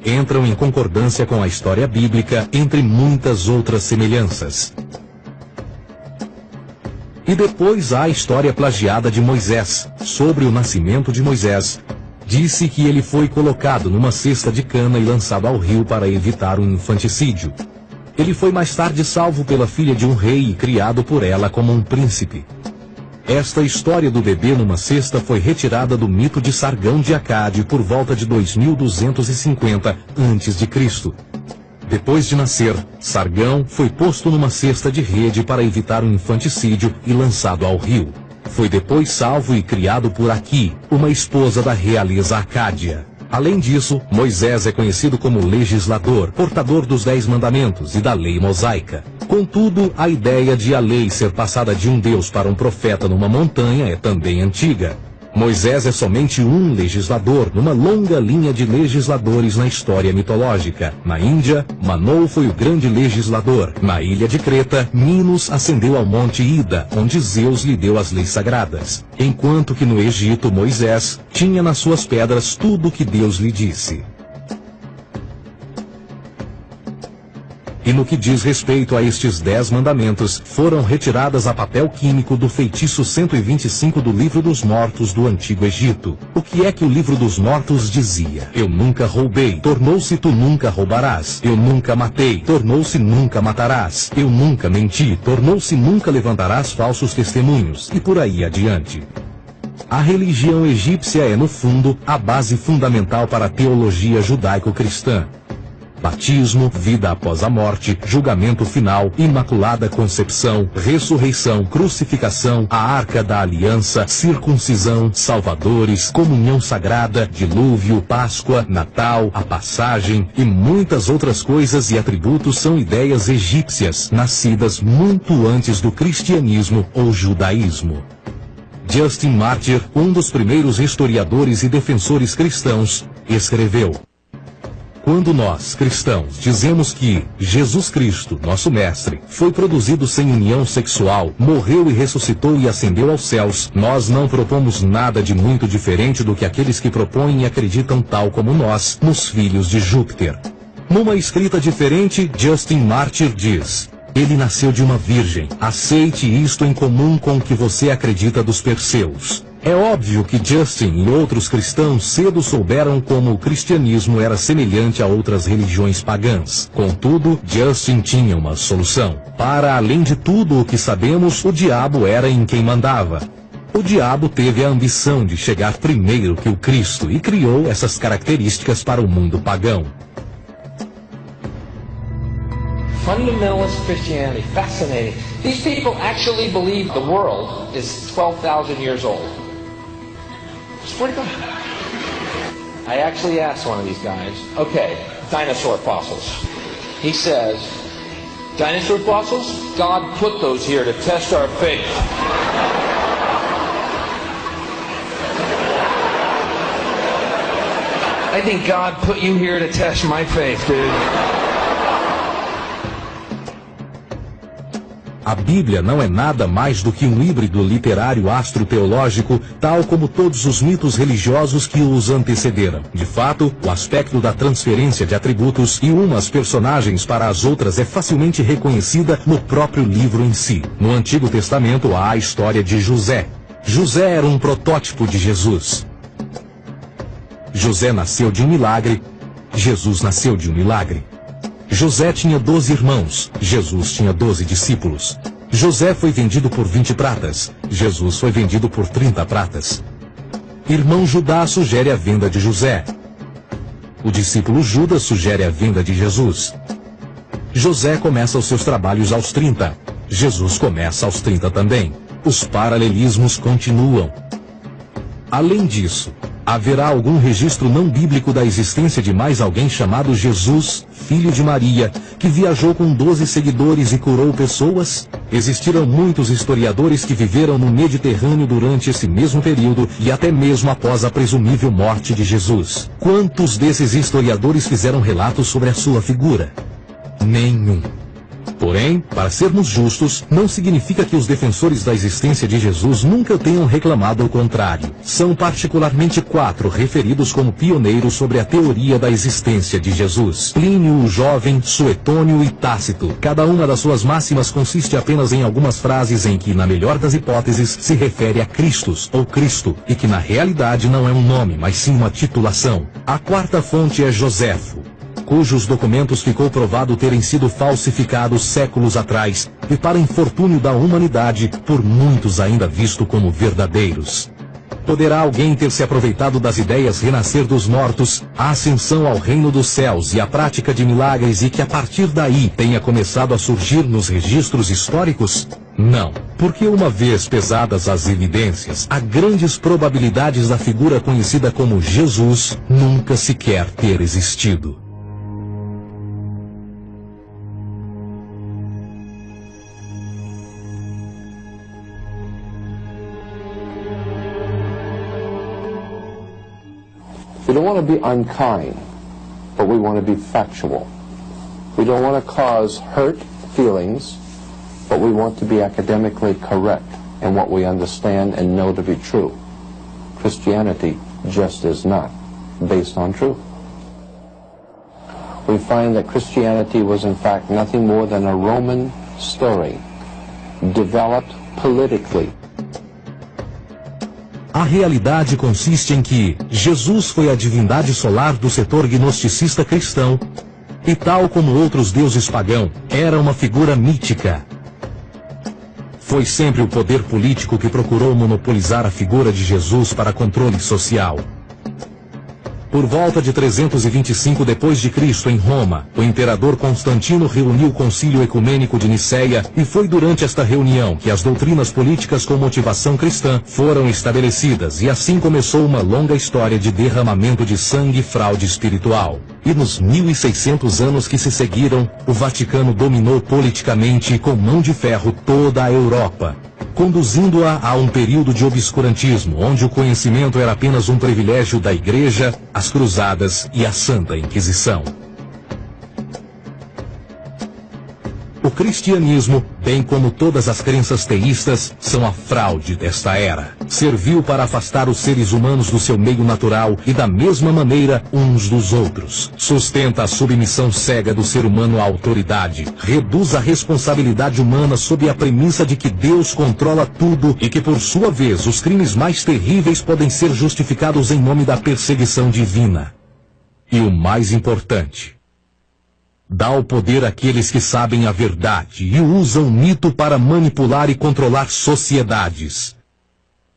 entram em concordância com a história bíblica, entre muitas outras semelhanças. E depois há a história plagiada de Moisés, sobre o nascimento de Moisés. Disse que ele foi colocado numa cesta de cana e lançado ao rio para evitar um infanticídio. Ele foi mais tarde salvo pela filha de um rei e criado por ela como um príncipe. Esta história do bebê numa cesta foi retirada do mito de Sargão de Acade por volta de 2250 a.C. Depois de nascer, Sargão foi posto numa cesta de rede para evitar um infanticídio e lançado ao rio. Foi depois salvo e criado por Aqui, uma esposa da realeza acádia. Além disso, Moisés é conhecido como legislador, portador dos 10 mandamentos e da lei mosaica. Contudo, a ideia de a lei ser passada de um Deus para um profeta numa montanha é também antiga. Moisés é somente um legislador numa longa linha de legisladores na história mitológica. Na Índia, Manoa foi o grande legislador. Na ilha de Creta, Minos ascendeu ao monte Ida, onde Zeus lhe deu as leis sagradas. Enquanto que no Egito, Moisés tinha nas suas pedras tudo o que Deus lhe disse. E no que diz respeito a estes 10 mandamentos, foram retiradas a papel químico do feitiço 125 do Livro dos Mortos do Antigo Egito. O que é que o Livro dos Mortos dizia? Eu nunca roubei, tornou-se tu nunca roubarás. Eu nunca matei, tornou-se nunca matarás. Eu nunca menti, tornou-se nunca levantarás falsos testemunhos. E por aí adiante. A religião egípcia é, no fundo, a base fundamental para a teologia judaico-cristã. Batismo, vida após a morte, julgamento final, imaculada concepção, ressurreição, crucificação, a arca da aliança, circuncisão, salvadores, comunhão sagrada, dilúvio, Páscoa, Natal, a passagem e muitas outras coisas e atributos são ideias egípcias, nascidas muito antes do cristianismo ou judaísmo. Justin Martyr, um dos primeiros historiadores e defensores cristãos, escreveu: quando nós, cristãos, dizemos que Jesus Cristo, nosso Mestre, foi produzido sem união sexual, morreu e ressuscitou e ascendeu aos céus, nós não propomos nada de muito diferente do que aqueles que propõem e acreditam tal como nós, nos filhos de Júpiter. Numa escrita diferente, Justin Martyr diz: ele nasceu de uma virgem, aceite isto em comum com o que você acredita dos Perseus. É óbvio que Justin e outros cristãos cedo souberam como o cristianismo era semelhante a outras religiões pagãs. Contudo, Justin tinha uma solução. Para além de tudo o que sabemos, o diabo era em quem mandava. O diabo teve a ambição de chegar primeiro que o Cristo e criou essas características para o mundo pagão.
Fundamentalist Christianity, fascinating. These people actually believe the world is 12,000 years old. Swear to God. I actually asked one of these guys, okay, dinosaur fossils. He says, dinosaur fossils? God put those here to test our faith. I think God put you here to test my faith, dude.
A Bíblia não é nada mais do que um híbrido literário astro-teológico, tal como todos os mitos religiosos que os antecederam. De fato, o aspecto da transferência de atributos e umas personagens para as outras é facilmente reconhecida no próprio livro em si. No Antigo Testamento há a história de José. José era um protótipo de Jesus. José nasceu de um milagre, Jesus nasceu de um milagre. José tinha 12 irmãos, Jesus tinha 12 discípulos. José foi vendido por 20 pratas, Jesus foi vendido por 30 pratas. Irmão Judá sugere a venda de José. O discípulo Judas sugere a venda de Jesus. José começa os seus trabalhos aos 30, Jesus começa aos 30 também. Os paralelismos continuam. Além disso, Haverá algum registro não bíblico da existência de mais alguém chamado Jesus, filho de Maria, que viajou com 12 seguidores e curou pessoas? Existiram muitos historiadores que viveram no Mediterrâneo durante esse mesmo período e até mesmo após a presumível morte de Jesus. Quantos desses historiadores fizeram relatos sobre a sua figura? Nenhum. Porém, para sermos justos, não significa que os defensores da existência de Jesus nunca tenham reclamado o contrário. São particularmente 4 referidos como pioneiros sobre a teoria da existência de Jesus: Plínio o Jovem, Suetônio e Tácito. Cada uma das suas máximas consiste apenas em algumas frases em que, na melhor das hipóteses, se refere a Christus ou Cristo, e que na realidade não é um nome, mas sim uma titulação. A 4ª fonte é Joséfo, cujos documentos ficou provado terem sido falsificados séculos atrás e, para infortúnio da humanidade, por muitos ainda visto como verdadeiros. Poderá alguém ter se aproveitado das ideias renascer dos mortos, a ascensão ao reino dos céus e a prática de milagres e que a partir daí tenha começado a surgir nos registros históricos? Não, porque uma vez pesadas as evidências, há grandes probabilidades da figura conhecida como Jesus nunca sequer ter existido.
We don't want to be unkind, but we want to be factual. We don't want to cause hurt feelings, but we want to be academically correct in what we understand and know to be true. Christianity just is not based on truth. We find that Christianity was in fact nothing more than a Roman story, developed politically.
A realidade consiste em que Jesus foi a divindade solar do setor gnosticista cristão e, tal como outros deuses pagãos, era uma figura mítica. Foi sempre o poder político que procurou monopolizar a figura de Jesus para controle social. Por volta de 325 d.C., em Roma, o imperador Constantino reuniu o Concílio Ecumênico de Niceia e foi durante esta reunião que as doutrinas políticas com motivação cristã foram estabelecidas e assim começou uma longa história de derramamento de sangue e fraude espiritual. E nos 1600 anos que se seguiram, o Vaticano dominou politicamente e com mão de ferro toda a Europa, conduzindo-a a um período de obscurantismo, onde o conhecimento era apenas um privilégio da Igreja, as Cruzadas e a Santa Inquisição. O cristianismo, bem como todas as crenças teístas, são a fraude desta era. Serviu para afastar os seres humanos do seu meio natural e da mesma maneira uns dos outros. Sustenta a submissão cega do ser humano à autoridade. Reduz a responsabilidade humana sob a premissa de que Deus controla tudo e que, por sua vez, os crimes mais terríveis podem ser justificados em nome da perseguição divina. E o mais importante, dá o poder àqueles que sabem a verdade e usam o mito para manipular e controlar sociedades.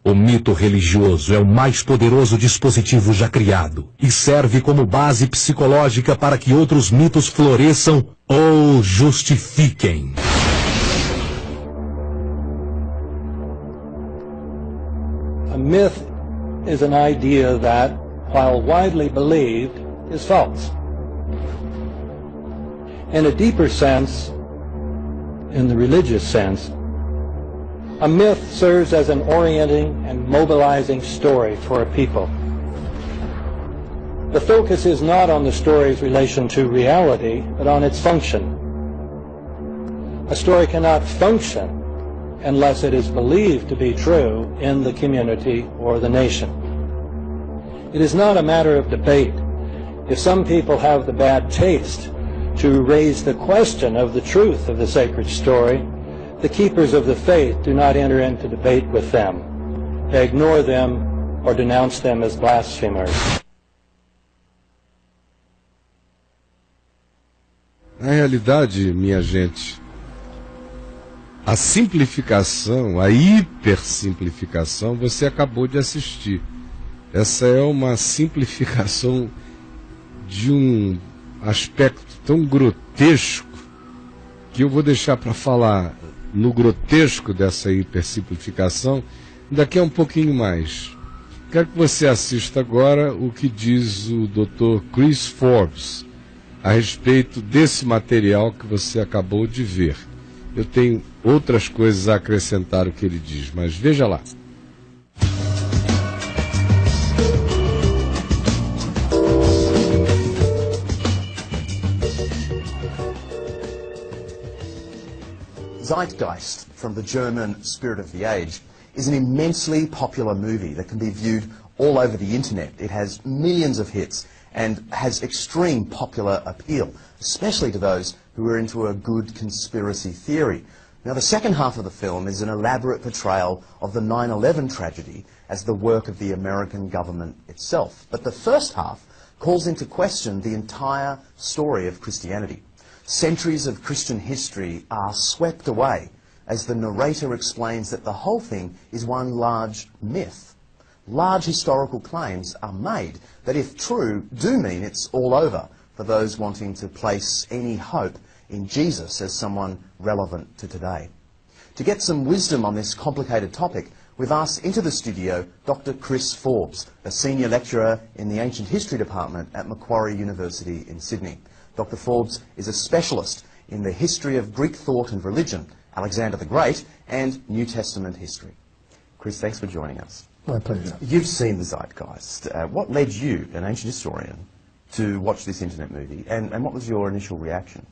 O mito religioso é o mais poderoso dispositivo já criado e serve como base psicológica para que outros mitos floresçam ou justifiquem.
A myth is an idea that, while widely believed, is false. In a deeper sense, in the religious sense, a myth serves as an orienting and mobilizing story for a people. The focus is not on the story's relation to reality, but on its function. A story cannot function unless it is believed to be true in the community or the nation. It is not a matter of debate. If some people have the bad taste to raise the question of the truth of the sacred story, the keepers of the faith do not enter into debate with them. They ignore them or denounce them as blasphemers.
Na realidade, minha gente, a simplificação, a hipersimplificação, você acabou de assistir. Essa é uma simplificação de um aspecto tão grotesco que eu vou deixar para falar no grotesco dessa hipersimplificação daqui a um pouquinho mais. Quero que você assista agora o que diz o Dr. Chris Forbes a respeito desse material que você acabou de ver. Eu tenho outras coisas a acrescentar ao que ele diz, mas veja lá.
Zeitgeist, from the German Spirit of the Age, is an immensely popular movie that can be viewed all over the internet. It has millions of hits and has extreme popular appeal, especially to those who are into a good conspiracy theory. Now, the second half of the film is an elaborate portrayal of the 9/11 tragedy as the work of the American government itself. But the first half calls into question the entire story of Christianity. Centuries of Christian history are swept away as the narrator explains that the whole thing is one large myth. Large historical claims are made that, if true, do mean it's all over for those wanting to place any hope in Jesus as someone relevant to today. To get some wisdom on this complicated topic, we've asked into the studio Dr. Chris Forbes, a senior lecturer in the Ancient History Department at Macquarie University in Sydney. Dr. Forbes is a specialist in the history of Greek thought and religion, Alexander the Great, and New Testament history. Chris, thanks for joining us.
My pleasure.
You've seen the Zeitgeist. What led you, an ancient historian, to watch this internet movie, and what was your initial reaction?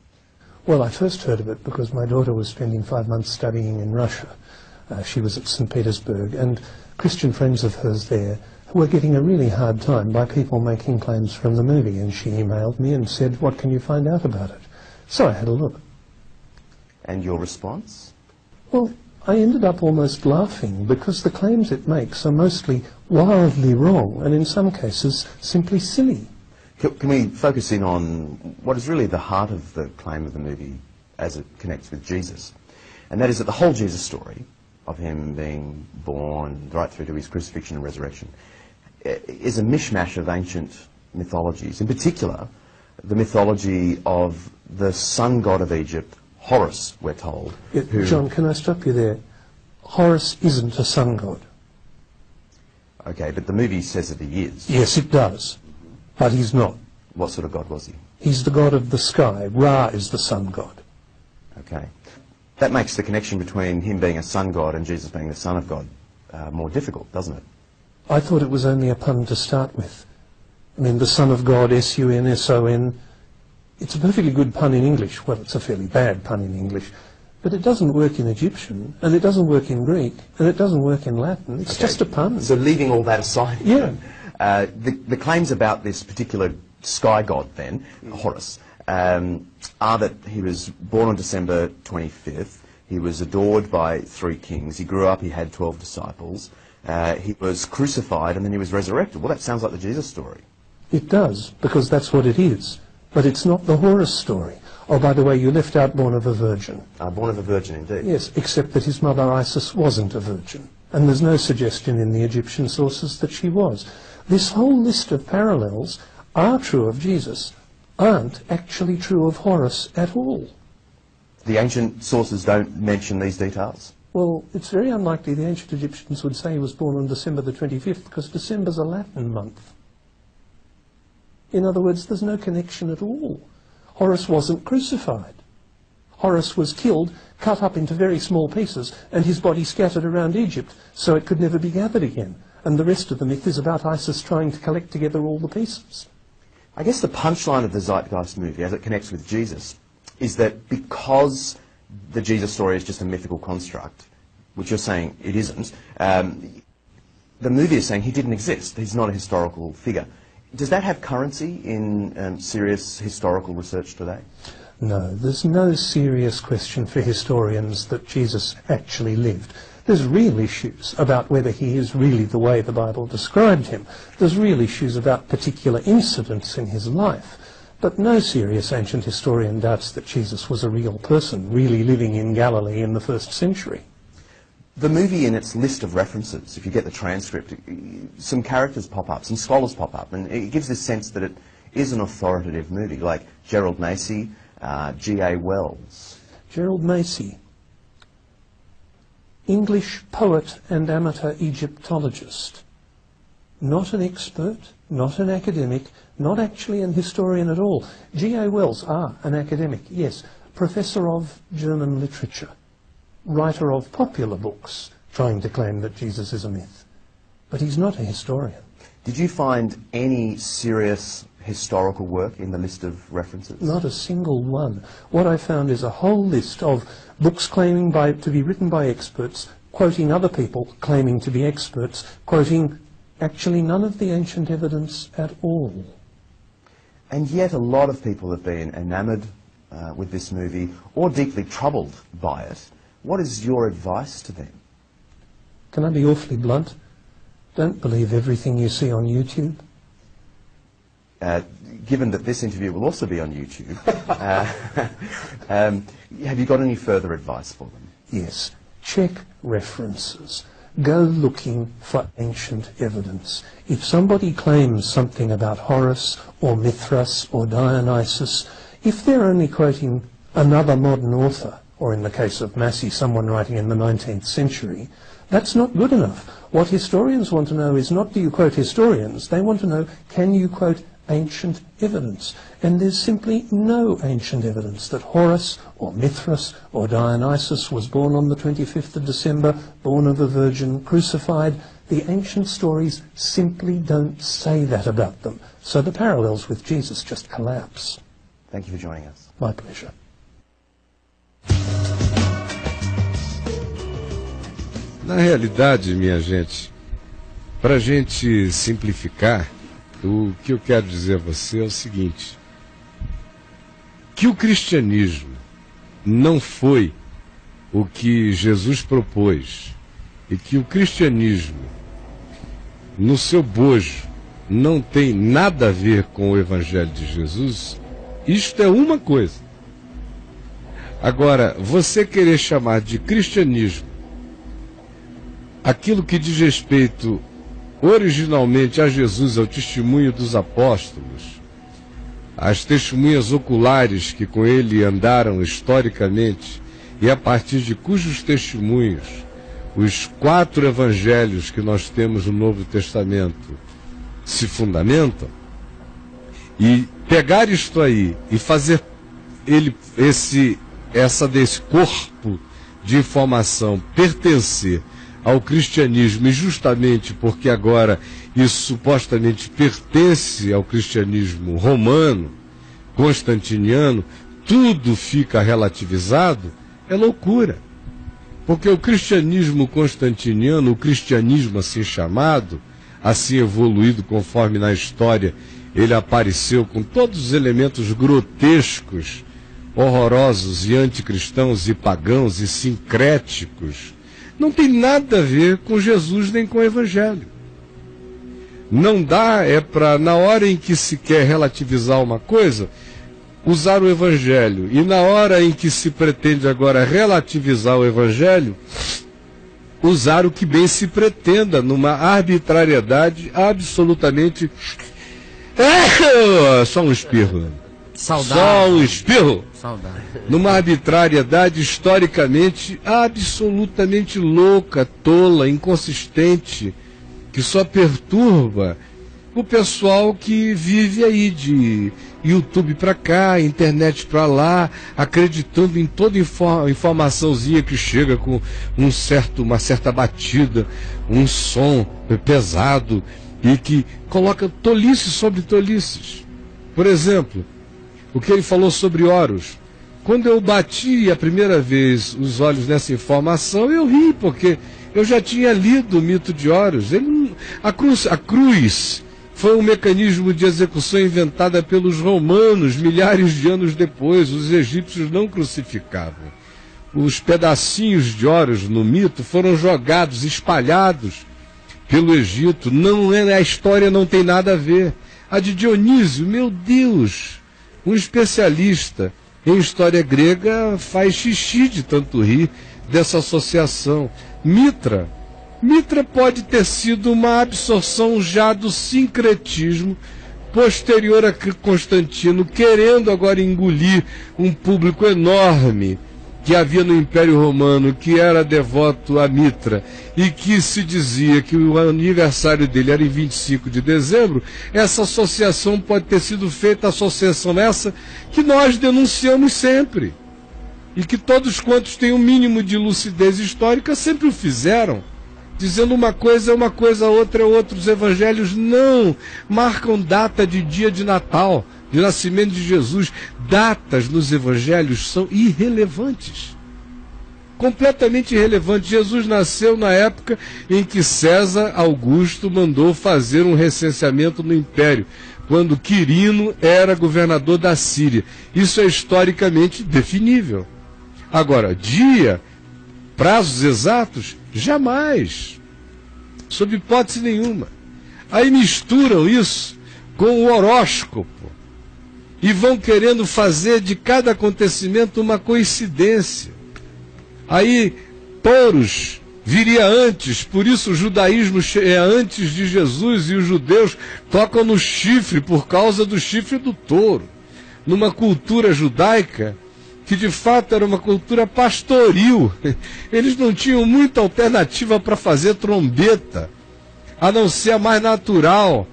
Well, I first heard of it because my daughter was spending 5 months studying in Russia. She was at St. Petersburg, and Christian friends of hers there were getting a really hard time by people making claims from the movie, and she emailed me and said, "What can you find out about it?" So I had a look.
And your response?
Well, I ended up almost laughing because the claims it makes are mostly wildly wrong and in some cases simply silly.
Can we focus in on what is really the heart of the claim of the movie as it connects with Jesus? And that is that the whole Jesus story of him being born right through to his crucifixion and resurrection is a mishmash of ancient mythologies. In particular, the mythology of the sun god of Egypt, Horus, we're told.
John, can I stop you there? Horus isn't a sun god.
Okay, but the movie says that he is.
Yes, it does. But he's not.
What sort of god was he?
He's the god of the sky. Ra is the sun god.
Okay. That makes the connection between him being a sun god and Jesus being the son of God more difficult, doesn't it?
I thought it was only a pun to start with. I mean, the son of God, S-U-N-S-O-N, it's a perfectly good pun in English. Well, it's a fairly bad pun in English. But it doesn't work in Egyptian, and it doesn't work in Greek, and it doesn't work in Latin. It's just a pun.
So leaving all that aside,
yeah.
The claims about this particular sky god then, Horus, are that he was born on December 25th. He was adored by 3 kings. He grew up, he had 12 disciples. He was crucified, and then he was resurrected. Well, that sounds like the Jesus story.
It does, because that's what it is. But it's not the Horus story. Oh, by the way, you left out born of a virgin.
Born of a virgin, indeed.
Yes, except that his mother Isis wasn't a virgin. And there's no suggestion in the Egyptian sources that she was. This whole list of parallels are true of Jesus, aren't actually true of Horus at all.
The ancient sources don't mention these details?
Well, it's very unlikely the ancient Egyptians would say he was born on December the 25th, because December's a Latin month. In other words, there's no connection at all. Horus wasn't crucified. Horus was killed, cut up into very small pieces, and his body scattered around Egypt, so it could never be gathered again. And the rest of the myth is about Isis trying to collect together all the pieces.
I guess the punchline of the Zeitgeist movie, as it connects with Jesus, is that because the Jesus story is just a mythical construct, which you're saying it isn't, the movie is saying he didn't exist. He's not a historical figure. Does that have currency in serious historical research today?
No, there's no serious question for historians that Jesus actually lived. There's real issues about whether he is really the way the Bible described him. There's real issues about particular incidents in his life. But no serious ancient historian doubts that Jesus was a real person, really living in Galilee in the 1st century.
The movie, in its list of references, if you get the transcript, some characters pop up, some scholars pop up, and it gives this sense that it is an authoritative movie, like Gerald Macy, G.A. Wells.
Gerald Macy, English poet and amateur Egyptologist. not an expert, not an academic, not actually an historian at all. G.A. Wells, an academic, yes, professor of German literature, writer of popular books, trying to claim that Jesus is a myth. But he's not a historian.
Did you find any serious historical work in the list of references?
Not a single one. What I found is a whole list of books claiming to be written by experts, quoting other people claiming to be experts, quoting actually none of the ancient evidence at all.
And yet a lot of people have been enamoured with this movie or deeply troubled by it. What is your advice to them?
Can I be awfully blunt? Don't believe everything you see on YouTube.
Given that this interview will also be on YouTube, have you got any further advice for them?
Yes. Check references. Go looking for ancient evidence. If somebody claims something about Horus or Mithras or Dionysus, if they're only quoting another modern author, or in the case of Massey, someone writing in the 19th century, that's not good enough. What historians want to know is not do you quote historians, they want to know can you quote ancient evidence. And there's simply no ancient evidence that Horus or Mithras or Dionysus was born on the 25th of December, born of a virgin, crucified. The ancient stories simply don't say that about them. So the parallels with Jesus just collapse.
Thank you for joining us.
My pleasure.
Na realidade, minha gente, para a gente simplificar, o que eu quero dizer a você é o seguinte: que o cristianismo não foi o que Jesus propôs e que o cristianismo, no seu bojo, não tem nada a ver com o Evangelho de Jesus, isto é uma coisa. Agora, você querer chamar de cristianismo aquilo que diz respeito originalmente a Jesus, ao testemunho dos apóstolos, as testemunhas oculares que com ele andaram historicamente, e a partir de cujos testemunhos os 4 evangelhos que nós temos no Novo Testamento se fundamentam, e pegar isto aí e fazer desse corpo de informação pertencer ao cristianismo, e justamente porque agora isso supostamente pertence ao cristianismo romano, constantiniano, tudo fica relativizado, é loucura. Porque o cristianismo constantiniano, o cristianismo assim chamado, assim evoluído conforme na história ele apareceu com todos os elementos grotescos, horrorosos e anticristãos e pagãos e sincréticos, não tem nada a ver com Jesus nem com o Evangelho. Não dá, para, na hora em que se quer relativizar uma coisa, usar o Evangelho. E na hora em que se pretende agora relativizar o Evangelho, usar o que bem se pretenda, numa arbitrariedade absolutamente... Só um espirro.
Saudável.
Só um espirro.
Saudável.
Numa arbitrariedade historicamente absolutamente louca, tola, inconsistente, que só perturba o pessoal que vive aí de YouTube para cá, internet para lá, acreditando em toda informaçãozinha que chega com uma certa batida, um som pesado, e que coloca tolices sobre tolices. Por exemplo, o que ele falou sobre Horus. Quando eu bati a primeira vez os olhos nessa informação, eu ri, porque eu já tinha lido o mito de Horus. A cruz foi um mecanismo de execução inventada pelos romanos milhares de anos depois. Os egípcios não crucificavam. Os pedacinhos de Horus no mito foram jogados, espalhados pelo Egito. A história não tem nada a ver. A de Dionísio, meu Deus, um especialista em história grega faz xixi de tanto rir dessa associação. Mitra pode ter sido uma absorção já do sincretismo posterior a Constantino, querendo agora engolir um público enorme que havia no Império Romano, que era devoto a Mitra, e que se dizia que o aniversário dele era em 25 de dezembro, essa associação pode ter sido feita, associação essa que nós denunciamos sempre, e que todos quantos têm um mínimo de lucidez histórica sempre o fizeram, dizendo uma coisa é uma coisa, outra é outra. Os evangelhos não marcam data de dia de Natal, de nascimento de Jesus. Datas nos evangelhos são irrelevantes, completamente irrelevantes. Jesus nasceu na época em que César Augusto mandou fazer um recenseamento no império, quando Quirino era governador da Síria. Isso é historicamente definível. Agora, dia, prazos exatos, jamais, sob hipótese nenhuma. Aí misturam isso com o horóscopo e vão querendo fazer de cada acontecimento uma coincidência. Aí touros viria antes, por isso o judaísmo é antes de Jesus, e os judeus tocam no chifre por causa do chifre do touro. Numa cultura judaica que de fato era uma cultura pastoril, eles não tinham muita alternativa para fazer trombeta, a não ser a mais natural,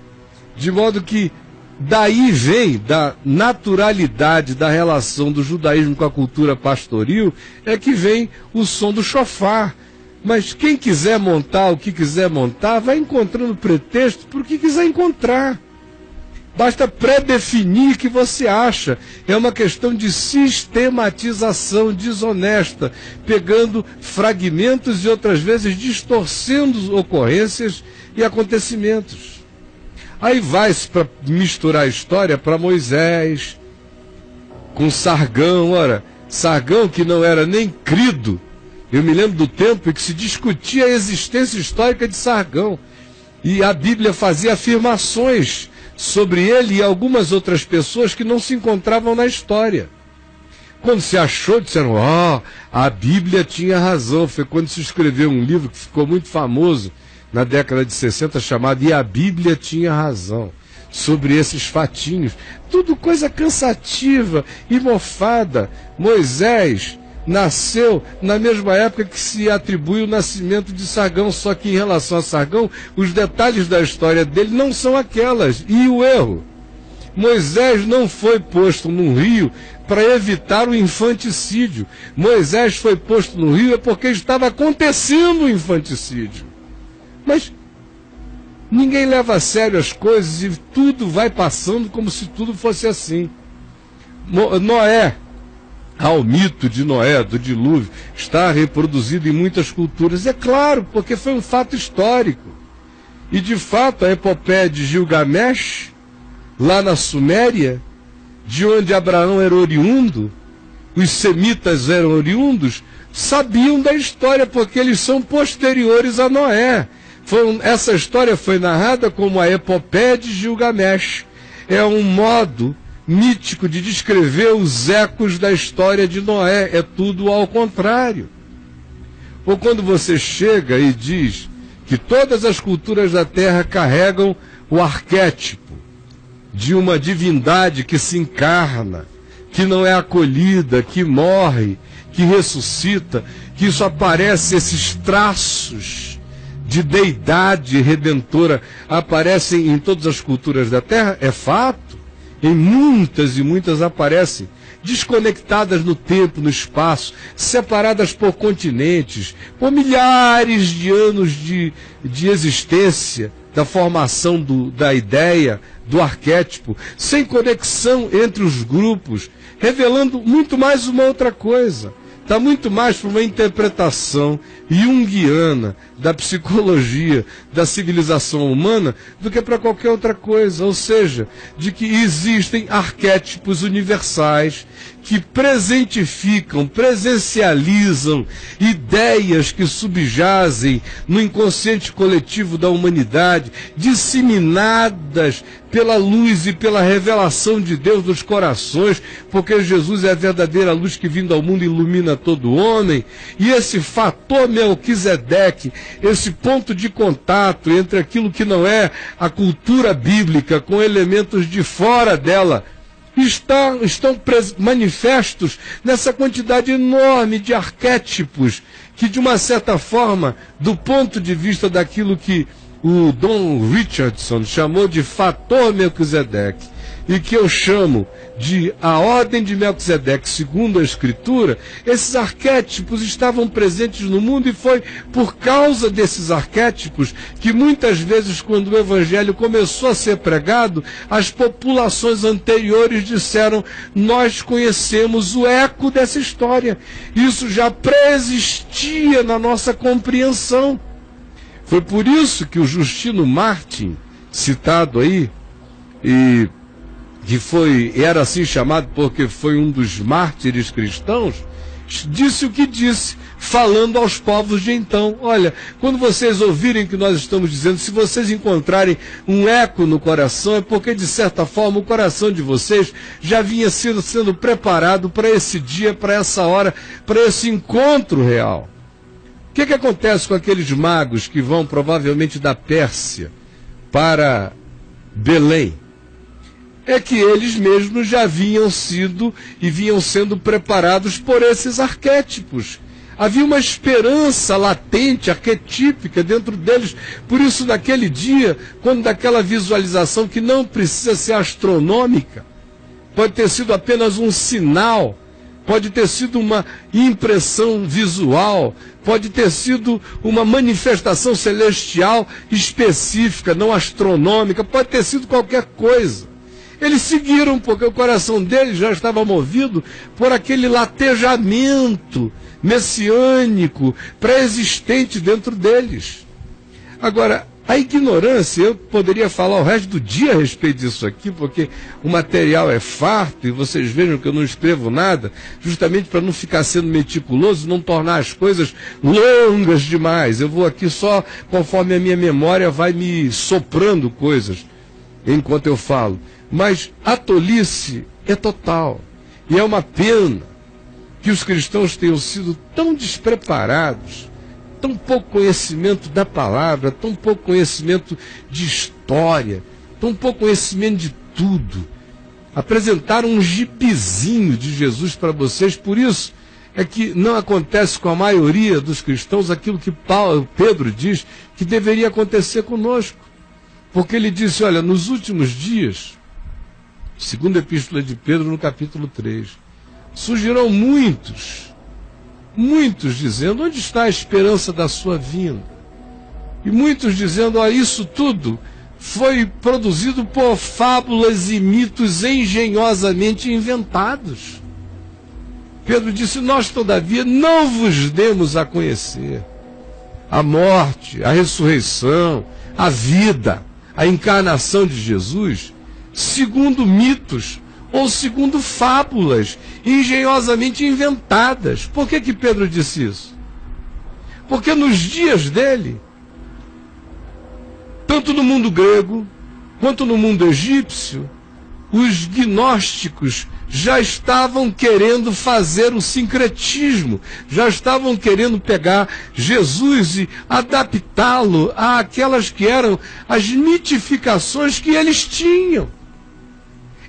de modo que daí vem, da naturalidade da relação do judaísmo com a cultura pastoril, é que vem o som do chofar. Mas quem quiser montar o que quiser montar, vai encontrando pretexto para o que quiser encontrar. Basta pré-definir o que você acha. É uma questão de sistematização desonesta, pegando fragmentos e outras vezes distorcendo ocorrências e acontecimentos. Aí vai-se para misturar a história para Moisés, com Sargão. Ora, Sargão que não era nem crido. Eu me lembro do tempo em que se discutia a existência histórica de Sargão. E a Bíblia fazia afirmações sobre ele e algumas outras pessoas que não se encontravam na história. Quando se achou, disseram, a Bíblia tinha razão. Foi quando se escreveu um livro que ficou muito famoso na década de 60, chamado E a Bíblia Tinha Razão, sobre esses fatinhos. Tudo coisa cansativa e mofada. Moisés nasceu na mesma época que se atribui o nascimento de Sargão, só que em relação a Sargão, os detalhes da história dele não são aquelas. E o erro? Moisés não foi posto num rio para evitar o infanticídio. Moisés foi posto no rio porque estava acontecendo o infanticídio. Mas ninguém leva a sério as coisas e tudo vai passando como se tudo fosse assim. Noé, ao mito de Noé, do dilúvio, está reproduzido em muitas culturas. É claro, porque foi um fato histórico. E de fato a epopeia de Gilgamesh, lá na Suméria, de onde Abraão era oriundo, os semitas eram oriundos, sabiam da história, porque eles são posteriores a Noé. Essa história foi narrada como a epopeia de Gilgamesh. É um modo mítico de descrever os ecos da história de Noé. É tudo ao contrário. Ou quando você chega e diz que todas as culturas da Terra carregam o arquétipo de uma divindade que se encarna, que não é acolhida, que morre, que ressuscita, que isso aparece, esses traços de deidade redentora aparecem em todas as culturas da Terra, é fato. Em muitas e muitas aparecem, desconectadas no tempo, no espaço, separadas por continentes, por milhares de anos de existência, da formação da ideia, do arquétipo, sem conexão entre os grupos, revelando muito mais uma outra coisa. Está muito mais para uma interpretação junguiana da psicologia da civilização humana do que para qualquer outra coisa. Ou seja, de que existem arquétipos universais que presentificam, presencializam ideias que subjazem no inconsciente coletivo da humanidade, disseminadas pela luz e pela revelação de Deus nos corações, porque Jesus é a verdadeira luz que vindo ao mundo ilumina todo homem. E esse fator Melquisedeque, esse ponto de contato entre aquilo que não é a cultura bíblica com elementos de fora dela, estão manifestos nessa quantidade enorme de arquétipos que, de uma certa forma, do ponto de vista daquilo que o Don Richardson chamou de fator Melquisedeque, e que eu chamo de a ordem de Melquisedeque segundo a Escritura, esses arquétipos estavam presentes no mundo, e foi por causa desses arquétipos que muitas vezes, quando o Evangelho começou a ser pregado, as populações anteriores disseram: nós conhecemos o eco dessa história, isso já preexistia na nossa compreensão. Foi por isso que o Justino Martin, citado aí, e que era assim chamado porque foi um dos mártires cristãos, disse o que disse, falando aos povos de então: olha, quando vocês ouvirem o que nós estamos dizendo, se vocês encontrarem um eco no coração, é porque, de certa forma, o coração de vocês já vinha sendo preparado para esse dia, para essa hora, para esse encontro real. O que acontece com aqueles magos que vão provavelmente da Pérsia para Belém? É que eles mesmos já vinham sendo preparados por esses arquétipos. Havia uma esperança latente, arquetípica dentro deles. Por isso, naquele dia, quando daquela visualização que não precisa ser astronômica, pode ter sido apenas um sinal, pode ter sido uma impressão visual, pode ter sido uma manifestação celestial específica, não astronômica, pode ter sido qualquer coisa. Eles seguiram porque o coração deles já estava movido por aquele latejamento messiânico pré-existente dentro deles. Agora, a ignorância, eu poderia falar o resto do dia a respeito disso aqui, porque o material é farto, e vocês vejam que eu não escrevo nada, justamente para não ficar sendo meticuloso, não tornar as coisas longas demais. Eu vou aqui só conforme a minha memória vai me soprando coisas enquanto eu falo. Mas a tolice é total. E é uma pena que os cristãos tenham sido tão despreparados, tão pouco conhecimento da palavra, tão pouco conhecimento de história, tão pouco conhecimento de tudo. Apresentaram um gibizinho de Jesus para vocês. Por isso é que não acontece com a maioria dos cristãos aquilo que Pedro diz que deveria acontecer conosco. Porque ele disse: olha, nos últimos dias, segunda epístola de Pedro, no capítulo 3, surgirão muitos dizendo: onde está a esperança da sua vinda? E muitos dizendo: ó, isso tudo foi produzido por fábulas e mitos engenhosamente inventados. Pedro disse: nós, todavia, não vos demos a conhecer a morte, a ressurreição, a vida, a encarnação de Jesus, segundo mitos ou segundo fábulas engenhosamente inventadas. Por que Pedro disse isso? Porque nos dias dele, tanto no mundo grego quanto no mundo egípcio, os gnósticos já estavam querendo fazer o sincretismo, já estavam querendo pegar Jesus e adaptá-lo àquelas que eram as mitificações que eles tinham.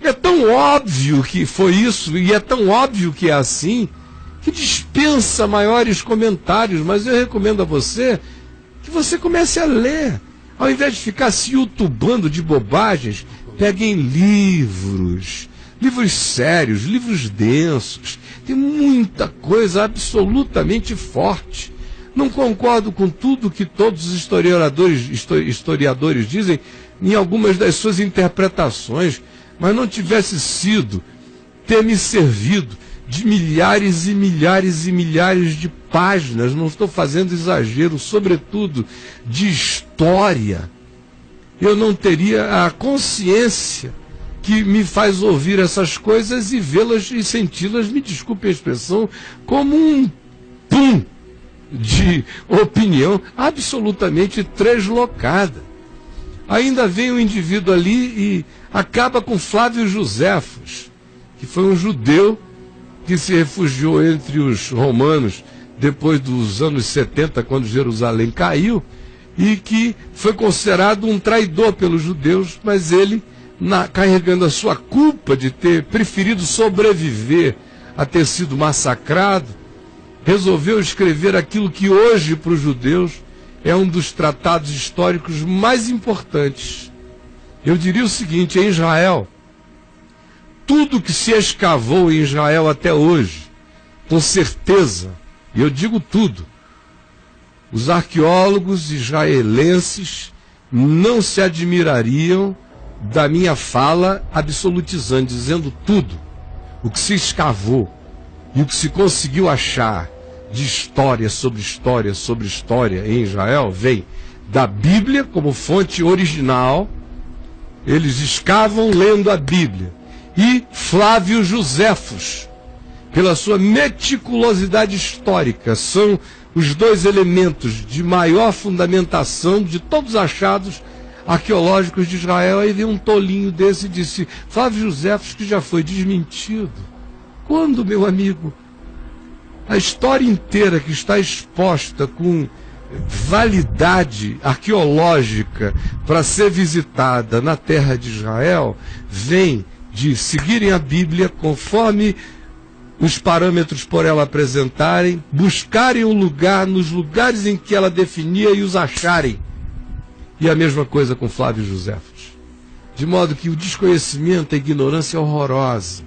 É tão óbvio que foi isso, e é tão óbvio que é assim, que dispensa maiores comentários, mas eu recomendo a você que você comece a ler. Ao invés de ficar se youtubando de bobagens, peguem livros sérios, livros densos. Tem muita coisa absolutamente forte. Não concordo com tudo que todos os historiadores dizem em algumas das suas interpretações, mas não tivesse ter me servido de milhares e milhares e milhares de páginas, não estou fazendo exagero, sobretudo de história, eu não teria a consciência que me faz ouvir essas coisas e vê-las e senti-las, me desculpe a expressão, como um pum de opinião absolutamente translocada. Ainda vem um indivíduo ali e acaba com Flávio Joséfos, que foi um judeu que se refugiou entre os romanos depois dos anos 70, quando Jerusalém caiu, e que foi considerado um traidor pelos judeus, mas ele carregando a sua culpa de ter preferido sobreviver a ter sido massacrado, resolveu escrever aquilo que hoje, para os judeus, é um dos tratados históricos mais importantes. Eu diria o seguinte: em Israel, tudo que se escavou em Israel até hoje, com certeza, e eu digo tudo, os arqueólogos israelenses não se admirariam da minha fala absolutizando, dizendo tudo o que se escavou e o que se conseguiu achar de história sobre história sobre história em Israel vem da Bíblia como fonte original. Eles escavam lendo a Bíblia. E Flávio Joséfos, pela sua meticulosidade histórica, são os dois elementos de maior fundamentação de todos os achados arqueológicos de Israel. Aí veio um tolinho desse e disse: Flávio Joséfos, que já foi desmentido. Quando, meu amigo? A história inteira que está exposta com validade arqueológica para ser visitada na terra de Israel vem de seguirem a Bíblia conforme os parâmetros por ela apresentarem, buscarem um lugar nos lugares em que ela definia e os acharem. E a mesma coisa com Flávio Joséfos. De modo que o desconhecimento, a ignorância é horrorosa.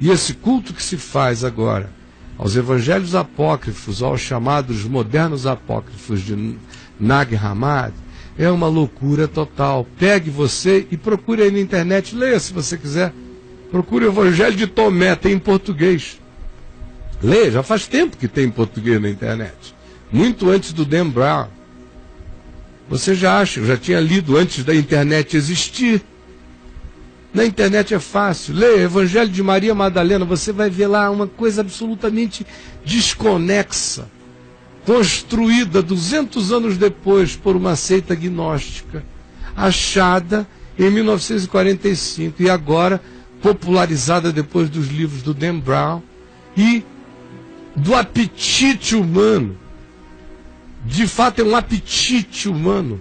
E esse culto que se faz agora aos evangelhos apócrifos, aos chamados modernos apócrifos de Nag Hammadi, é uma loucura total. Pegue você e procure aí na internet, leia se você quiser. Procure o Evangelho de Tomé, tem em português. Leia, já faz tempo que tem em português na internet. Muito antes do Dan Brown. Você já acha, eu já tinha lido antes da internet existir. Na internet é fácil. Leia Evangelho de Maria Madalena, você vai ver lá uma coisa absolutamente desconexa, construída 200 anos depois por uma seita gnóstica, achada em 1945 e agora popularizada depois dos livros do Dan Brown e do apetite humano. De fato é um apetite humano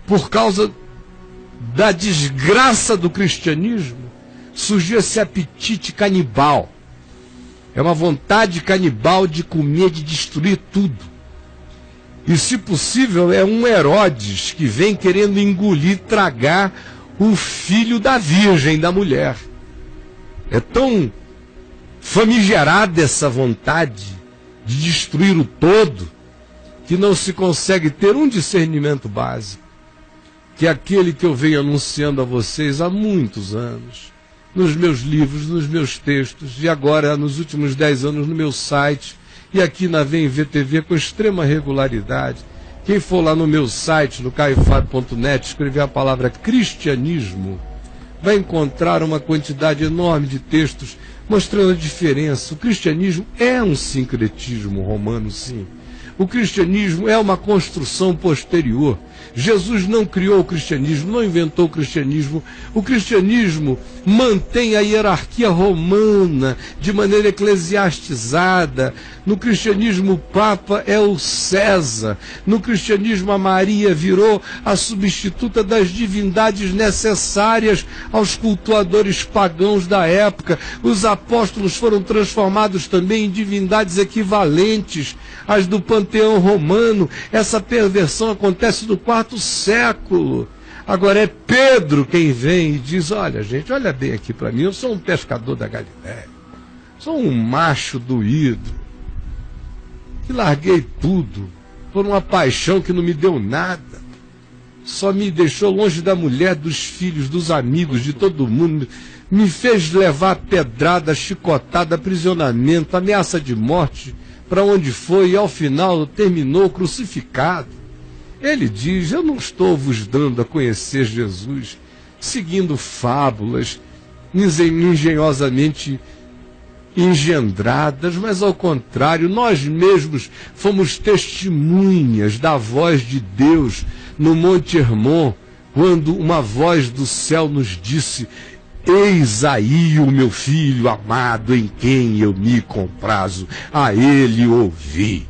por causa da desgraça do cristianismo. Surgiu esse apetite canibal. É uma vontade canibal de comer, de destruir tudo. E, se possível, é um Herodes que vem querendo engolir, tragar o filho da virgem, da mulher. É tão famigerada essa vontade de destruir o todo que não se consegue ter um discernimento básico, que é aquele que eu venho anunciando a vocês há muitos anos, nos meus livros, nos meus textos, e agora nos últimos 10 anos no meu site, e aqui na VMVTV com extrema regularidade. Quem for lá no meu site, no caifab.net, escrever a palavra cristianismo, vai encontrar uma quantidade enorme de textos mostrando a diferença. O cristianismo é um sincretismo romano, sim. O cristianismo é uma construção posterior. Jesus não criou o cristianismo, não inventou o cristianismo. O cristianismo mantém a hierarquia romana de maneira eclesiastizada. No cristianismo o Papa é o César. No cristianismo a Maria virou a substituta das divindades necessárias aos cultuadores pagãos da época. Os apóstolos foram transformados também em divindades equivalentes às do panteão romano. Essa perversão acontece no quarto século. Agora é Pedro quem vem e diz: olha gente, olha bem aqui para mim, eu sou um pescador da Galileia, sou um macho doído, que larguei tudo por uma paixão que não me deu nada, só me deixou longe da mulher, dos filhos, dos amigos, de todo mundo, me fez levar pedrada, chicotada, aprisionamento, ameaça de morte, para onde foi e ao final terminou crucificado. Ele diz: eu não estou vos dando a conhecer Jesus seguindo fábulas engenhosamente engendradas, mas ao contrário, nós mesmos fomos testemunhas da voz de Deus no Monte Hermon, quando uma voz do céu nos disse: eis aí o meu filho amado, em quem eu me comprazo, a ele ouvi.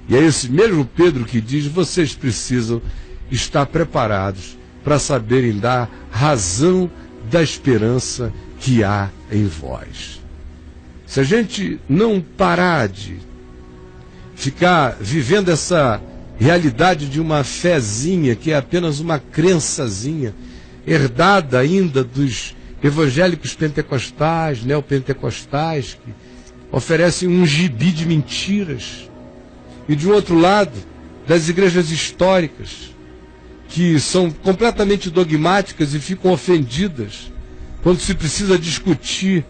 E é esse mesmo Pedro que diz: vocês precisam estar preparados para saberem dar razão da esperança que há em vós. Se a gente não parar de ficar vivendo essa realidade de uma fezinha, que é apenas uma crençazinha, herdada ainda dos evangélicos pentecostais, neopentecostais, que oferecem um gibi de mentiras, e de um outro lado, das igrejas históricas, que são completamente dogmáticas e ficam ofendidas quando se precisa discutir,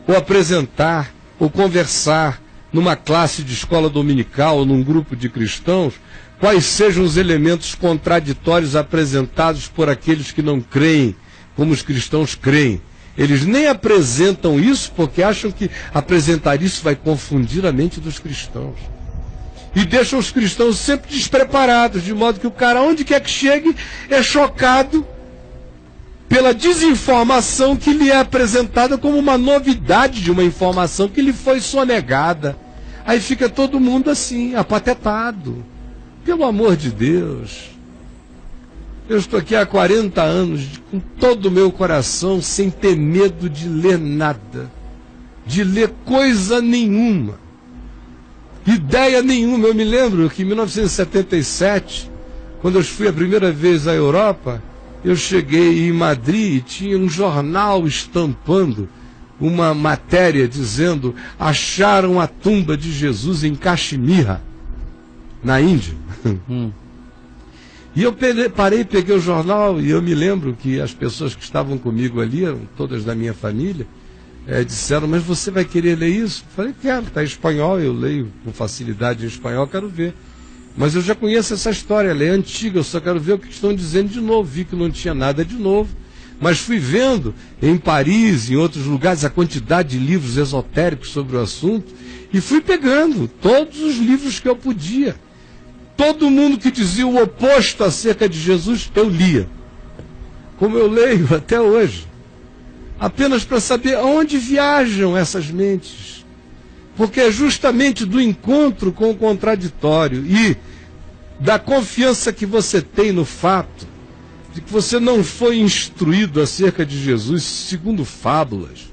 ou apresentar, ou conversar numa classe de escola dominical ou num grupo de cristãos, quais sejam os elementos contraditórios apresentados por aqueles que não creem como os cristãos creem. Eles nem apresentam isso porque acham que apresentar isso vai confundir a mente dos cristãos. E deixam os cristãos sempre despreparados, de modo que o cara, onde quer que chegue, é chocado pela desinformação que lhe é apresentada como uma novidade de uma informação que lhe foi sonegada. Aí fica todo mundo assim, apatetado. Pelo amor de Deus. Eu estou aqui há 40 anos, com todo o meu coração, sem ter medo de ler nada. De ler coisa nenhuma. Ideia nenhuma. Eu me lembro que em 1977, quando eu fui a primeira vez à Europa, eu cheguei em Madrid e tinha um jornal estampando uma matéria dizendo: acharam a tumba de Jesus em Caxemira, na Índia. E eu parei, peguei o jornal e eu me lembro que as pessoas que estavam comigo ali, eram todas da minha família, disseram: mas você vai querer ler isso? Eu falei: quero, está em espanhol, eu leio com facilidade em espanhol, quero ver. Mas eu já conheço essa história, ela é antiga, eu só quero ver o que estão dizendo de novo. Vi que não tinha nada de novo, mas fui vendo em Paris, em outros lugares, a quantidade de livros esotéricos sobre o assunto, e fui pegando todos os livros que eu podia. Todo mundo que dizia o oposto acerca de Jesus, eu lia. Como eu leio até hoje. Apenas para saber aonde viajam essas mentes. Porque é justamente do encontro com o contraditório e da confiança que você tem no fato de que você não foi instruído acerca de Jesus segundo fábulas,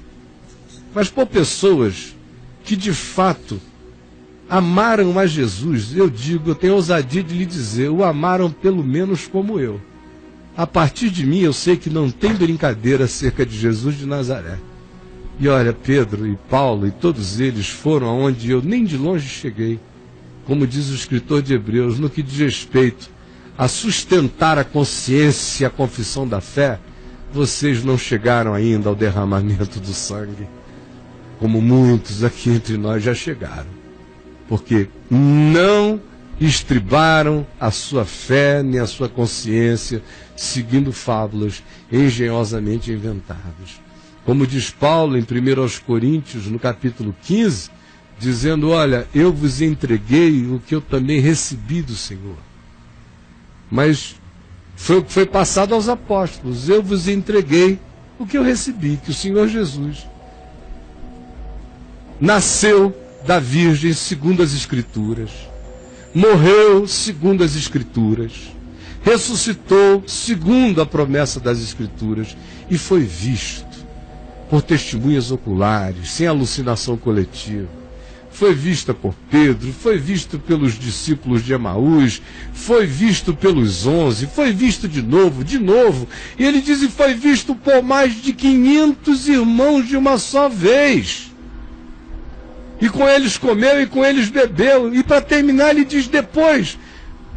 mas por pessoas que de fato amaram a Jesus. Eu tenho ousadia de lhe dizer, o amaram pelo menos como eu. A partir de mim eu sei que não tem brincadeira acerca de Jesus de Nazaré. E olha, Pedro e Paulo e todos eles foram aonde eu nem de longe cheguei, como diz o escritor de Hebreus, no que diz respeito a sustentar a consciência e a confissão da fé. Vocês não chegaram ainda ao derramamento do sangue, como muitos aqui entre nós já chegaram, porque não estribaram a sua fé nem a sua consciência seguindo fábulas engenhosamente inventadas. Como diz Paulo em 1 Coríntios, no capítulo 15, dizendo: olha, eu vos entreguei o que eu também recebi do Senhor. Mas foi o que foi passado aos apóstolos. Eu vos entreguei o que eu recebi, que o Senhor Jesus nasceu da Virgem segundo as Escrituras, morreu segundo as Escrituras, ressuscitou segundo a promessa das Escrituras e foi visto por testemunhas oculares, sem alucinação coletiva. Foi vista por Pedro, foi visto pelos discípulos de Emaús, foi visto pelos 11, foi visto de novo, e ele diz, e foi visto por mais de 500 irmãos de uma só vez. E com eles comeu e com eles bebeu. E para terminar ele diz depois,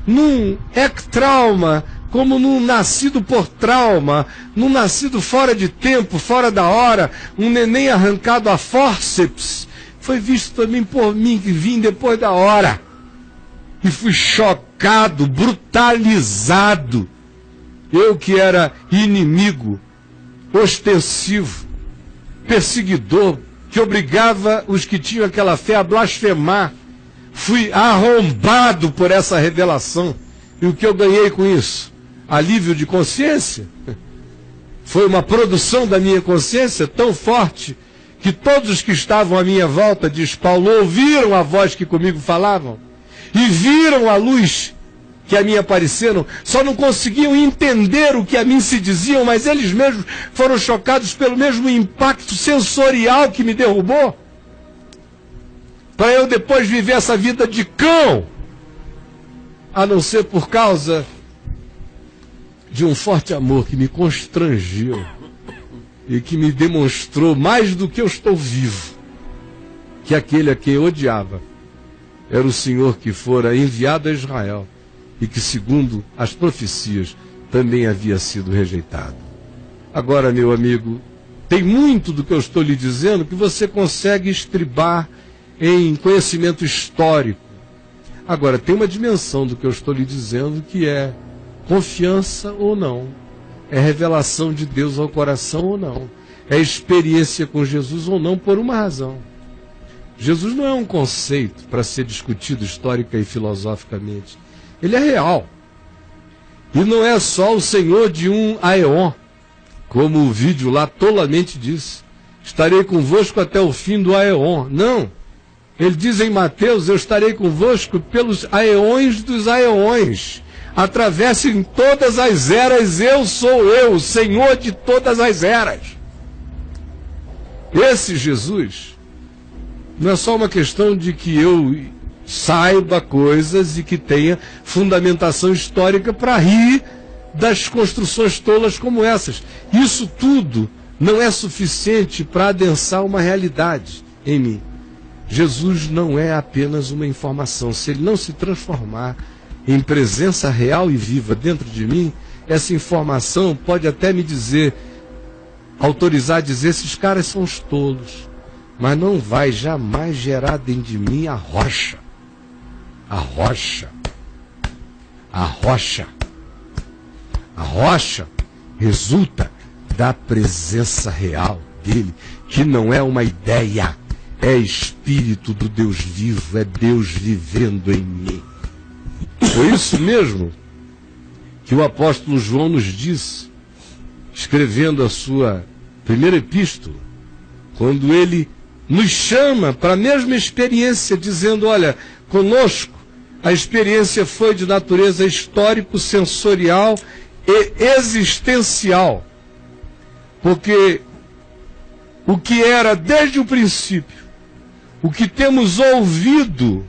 num ectrauma, como num nascido por trauma, num nascido fora de tempo, fora da hora, um neném arrancado a fórceps, foi visto também por mim, que vim depois da hora. E fui chocado, brutalizado. Eu que era inimigo, ostensivo, perseguidor, que obrigava os que tinham aquela fé a blasfemar. Fui arrombado por essa revelação. E o que eu ganhei com isso? Alívio de consciência? Foi uma produção da minha consciência tão forte que todos os que estavam à minha volta, diz Paulo, ouviram a voz que comigo falavam e viram a luz que a mim apareceram só não conseguiam entender o que a mim se diziam, mas eles mesmos foram chocados pelo mesmo impacto sensorial que me derrubou, para eu depois viver essa vida de cão, a não ser por causa de um forte amor que me constrangiu e que me demonstrou mais do que eu estou vivo, que aquele a quem eu odiava era o Senhor que fora enviado a Israel e que, segundo as profecias, também havia sido rejeitado. Agora, meu amigo, tem muito do que eu estou lhe dizendo que você consegue estribar em conhecimento histórico. Agora, tem uma dimensão do que eu estou lhe dizendo que é confiança ou não, é revelação de Deus ao coração ou não, é experiência com Jesus ou não, por uma razão. Jesus não é um conceito para ser discutido histórica e filosoficamente. Ele é real. E não é só o Senhor de um aeon, como o vídeo lá tolamente diz. Estarei convosco até o fim do aeon. Não. Ele diz em Mateus, eu estarei convosco pelos aeões dos aeões. Atravessem todas as eras, eu sou eu, o Senhor de todas as eras. Esse Jesus não é só uma questão de que eu saiba coisas e que tenha fundamentação histórica para rir das construções tolas como essas. Isso tudo não é suficiente para adensar uma realidade em mim. Jesus não é apenas uma informação. Se ele não se transformar em presença real e viva dentro de mim, essa informação pode até me dizer, autorizar a dizer, esses caras são os tolos, mas não vai jamais gerar dentro de mim a rocha. A rocha. A rocha. A rocha resulta da presença real dele, que não é uma ideia, é espírito do Deus vivo, é Deus vivendo em mim. Foi isso mesmo que o apóstolo João nos disse, escrevendo a sua primeira epístola, quando ele nos chama para a mesma experiência, dizendo, olha, conosco a experiência foi de natureza histórico-sensorial e existencial, porque o que era desde o princípio, o que temos ouvido,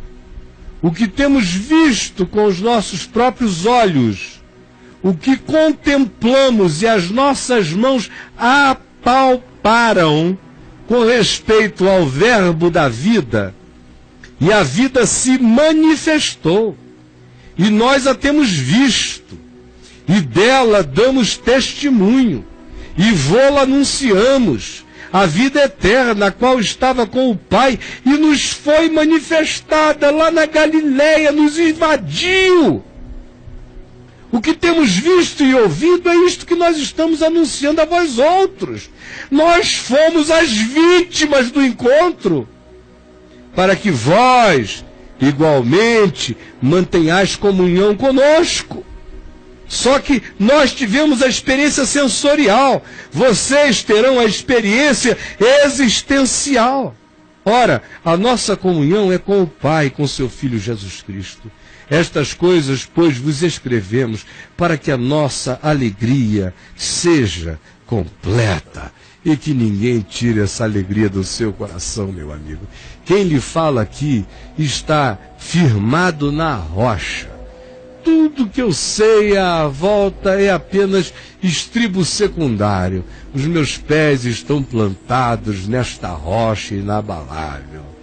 o que temos visto com os nossos próprios olhos, o que contemplamos e as nossas mãos apalparam com respeito ao verbo da vida, e a vida se manifestou, e nós a temos visto, e dela damos testemunho, e vô-la anunciamos, a vida eterna, a qual estava com o Pai, e nos foi manifestada lá na Galileia, nos invadiu. O que temos visto e ouvido é isto que nós estamos anunciando a vós outros. Nós fomos as vítimas do encontro, para que vós, igualmente, mantenhais comunhão conosco. Só que nós tivemos a experiência sensorial, vocês terão a experiência existencial. Ora, a nossa comunhão é com o Pai, com seu Filho Jesus Cristo. Estas coisas, pois, vos escrevemos, para que a nossa alegria seja completa e que ninguém tire essa alegria do seu coração, meu amigo. Quem lhe fala aqui está firmado na rocha. Tudo que eu sei à volta é apenas estribo secundário. Os meus pés estão plantados nesta rocha inabalável.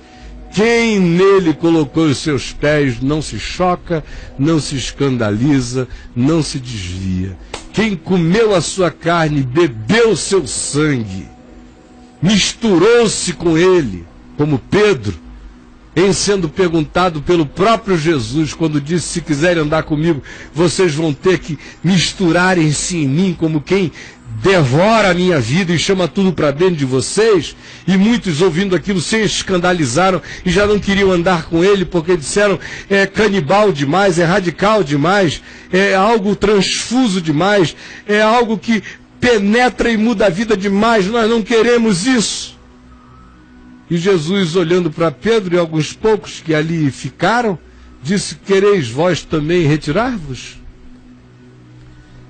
Quem nele colocou os seus pés não se choca, não se escandaliza, não se desvia. Quem comeu a sua carne, bebeu o seu sangue, misturou-se com ele, como Pedro, em sendo perguntado pelo próprio Jesus, quando disse, se quiserem andar comigo, vocês vão ter que misturar-se em mim, como quem devora a minha vida e chama tudo para dentro de vocês. E muitos, ouvindo aquilo, se escandalizaram e já não queriam andar com ele, porque disseram, é canibal demais, é radical demais, é algo transfuso demais, é algo que penetra e muda a vida demais, nós não queremos isso. E Jesus, olhando para Pedro e alguns poucos que ali ficaram, disse: quereis vós também retirar-vos?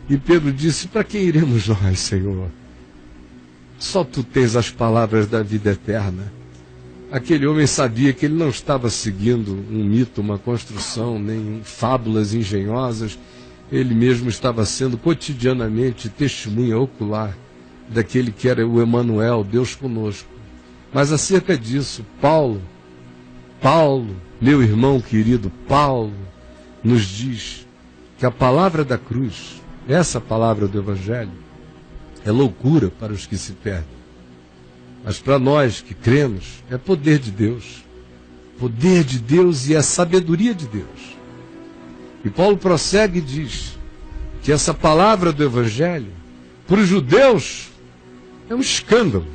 E Pedro disse: para quem iremos nós, Senhor? Só tu tens as palavras da vida eterna. Aquele homem sabia que ele não estava seguindo um mito, uma construção, nem fábulas engenhosas. Ele mesmo estava sendo cotidianamente testemunha ocular daquele que era o Emanuel, Deus conosco. Mas acerca disso, Paulo, meu irmão querido Paulo, nos diz que a palavra da cruz, essa palavra do Evangelho, é loucura para os que se perdem. Mas para nós que cremos, é poder de Deus. Poder de Deus e é sabedoria de Deus. E Paulo prossegue e diz que essa palavra do Evangelho, para os judeus, é um escândalo.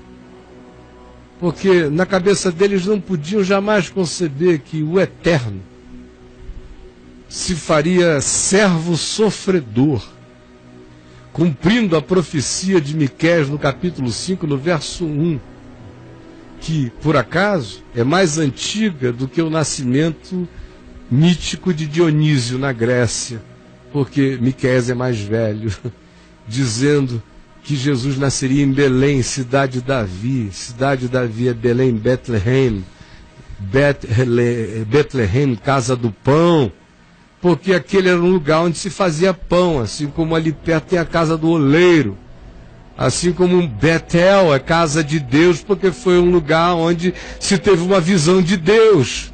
Porque na cabeça deles não podiam jamais conceber que o Eterno se faria servo sofredor, cumprindo a profecia de Miqueias no capítulo 5, no verso 1, que, por acaso, é mais antiga do que o nascimento mítico de Dionísio na Grécia, porque Miqueias é mais velho, dizendo que Jesus nasceria em Belém, cidade de Davi. Cidade de Davi é Belém, Betlehem, casa do pão, porque aquele era um lugar onde se fazia pão, assim como ali perto tem a casa do oleiro, assim como Betel é casa de Deus, porque foi um lugar onde se teve uma visão de Deus.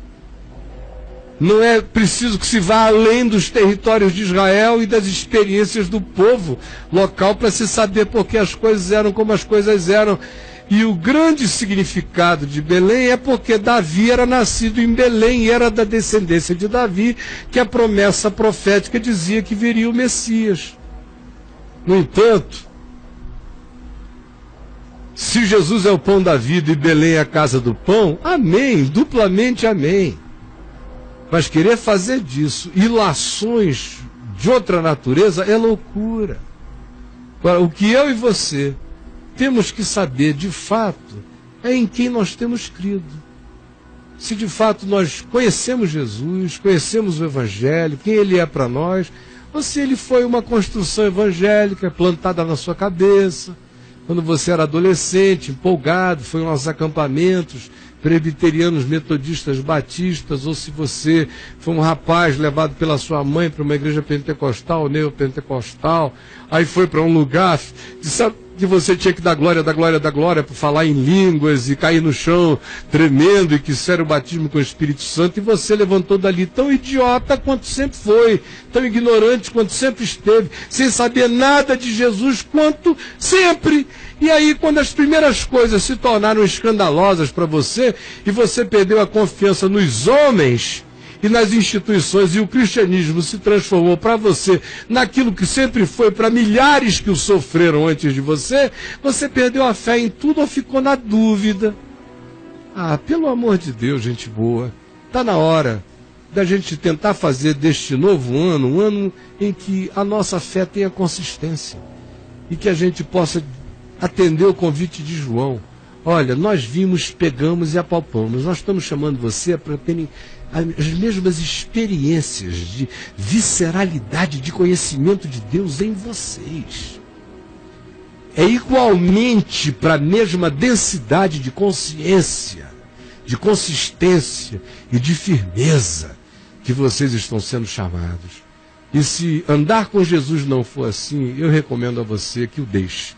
Não é preciso que se vá além dos territórios de Israel e das experiências do povo local para se saber por que as coisas eram como as coisas eram. E o grande significado de Belém é porque Davi era nascido em Belém e era da descendência de Davi que a promessa profética dizia que viria o Messias. No entanto, se Jesus é o pão da vida e Belém é a casa do pão, amém, duplamente amém. Mas querer fazer disso ilações de outra natureza é loucura. Agora, o que eu e você temos que saber de fato é em quem nós temos crido. Se de fato nós conhecemos Jesus, conhecemos o Evangelho, quem Ele é para nós, ou se Ele foi uma construção evangélica plantada na sua cabeça, quando você era adolescente, empolgado, foi aos acampamentos presbiterianos, metodistas, batistas, ou se você foi um rapaz levado pela sua mãe para uma igreja pentecostal, neopentecostal, aí foi para um lugar que você tinha que dar glória para falar em línguas e cair no chão tremendo e que isso era o batismo com o Espírito Santo, e você levantou dali tão idiota quanto sempre foi, tão ignorante quanto sempre esteve, sem saber nada de Jesus quanto sempre. E aí, quando as primeiras coisas se tornaram escandalosas para você, e você perdeu a confiança nos homens e nas instituições, e o cristianismo se transformou para você naquilo que sempre foi para milhares que o sofreram antes de você, você perdeu a fé em tudo ou ficou na dúvida. Ah, pelo amor de Deus, gente boa, está na hora da gente tentar fazer deste novo ano um ano em que a nossa fé tenha consistência e que a gente possa atender o convite de João. Olha, nós vimos, pegamos e apalpamos. Nós estamos chamando você para terem as mesmas experiências de visceralidade, de conhecimento de Deus em vocês. É igualmente para a mesma densidade de consciência, de consistência e de firmeza que vocês estão sendo chamados. E se andar com Jesus não for assim, eu recomendo a você que o deixe.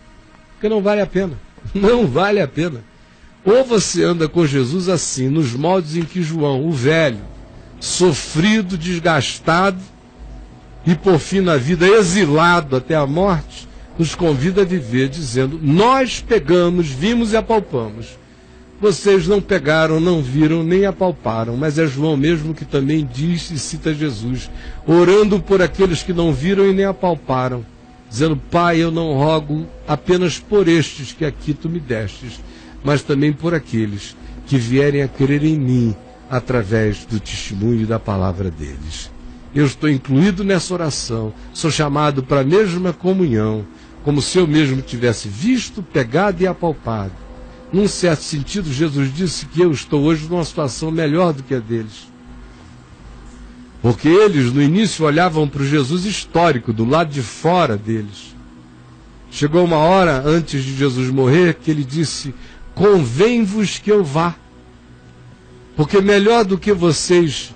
Porque não vale a pena. Não vale a pena. Ou você anda com Jesus assim, nos moldes em que João, o velho, sofrido, desgastado e por fim na vida exilado até a morte, nos convida a viver dizendo: nós pegamos, vimos e apalpamos. Vocês não pegaram, não viram, nem apalparam, mas é João mesmo que também diz e cita Jesus, orando por aqueles que não viram e nem apalparam, dizendo: Pai, eu não rogo apenas por estes que aqui tu me destes, mas também por aqueles que vierem a crer em mim através do testemunho e da palavra deles. Eu estou incluído nessa oração, sou chamado para a mesma comunhão, como se eu mesmo tivesse visto, pegado e apalpado. Num certo sentido, Jesus disse que eu estou hoje numa situação melhor do que a deles. Porque eles, no início, olhavam para o Jesus histórico, do lado de fora deles. Chegou uma hora, antes de Jesus morrer, que ele disse: convém-vos que eu vá. Porque melhor do que vocês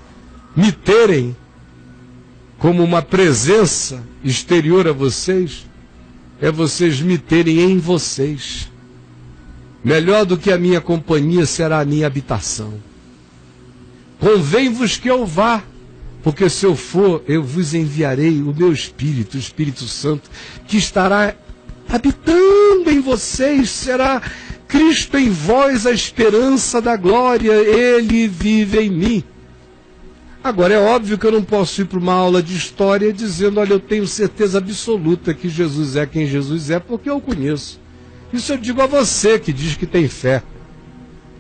me terem como uma presença exterior a vocês, é vocês me terem em vocês. Melhor do que a minha companhia será a minha habitação. Convém-vos que eu vá, porque se eu for, eu vos enviarei o meu Espírito, o Espírito Santo, que estará habitando em vocês, será Cristo em vós, a esperança da glória, Ele vive em mim. Agora, é óbvio que eu não posso ir para uma aula de história dizendo: olha, eu tenho certeza absoluta que Jesus é quem Jesus é, porque eu o conheço. Isso eu digo a você que diz que tem fé.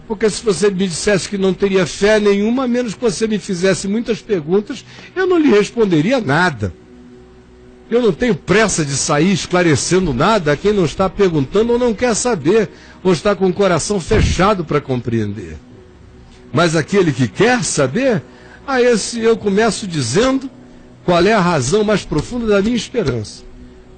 Porque se você me dissesse que não teria fé nenhuma, a menos que você me fizesse muitas perguntas, eu não lhe responderia nada. Eu não tenho pressa de sair esclarecendo nada a quem não está perguntando ou não quer saber, ou está com o coração fechado para compreender. Mas aquele que quer saber, a esse eu começo dizendo qual é a razão mais profunda da minha esperança.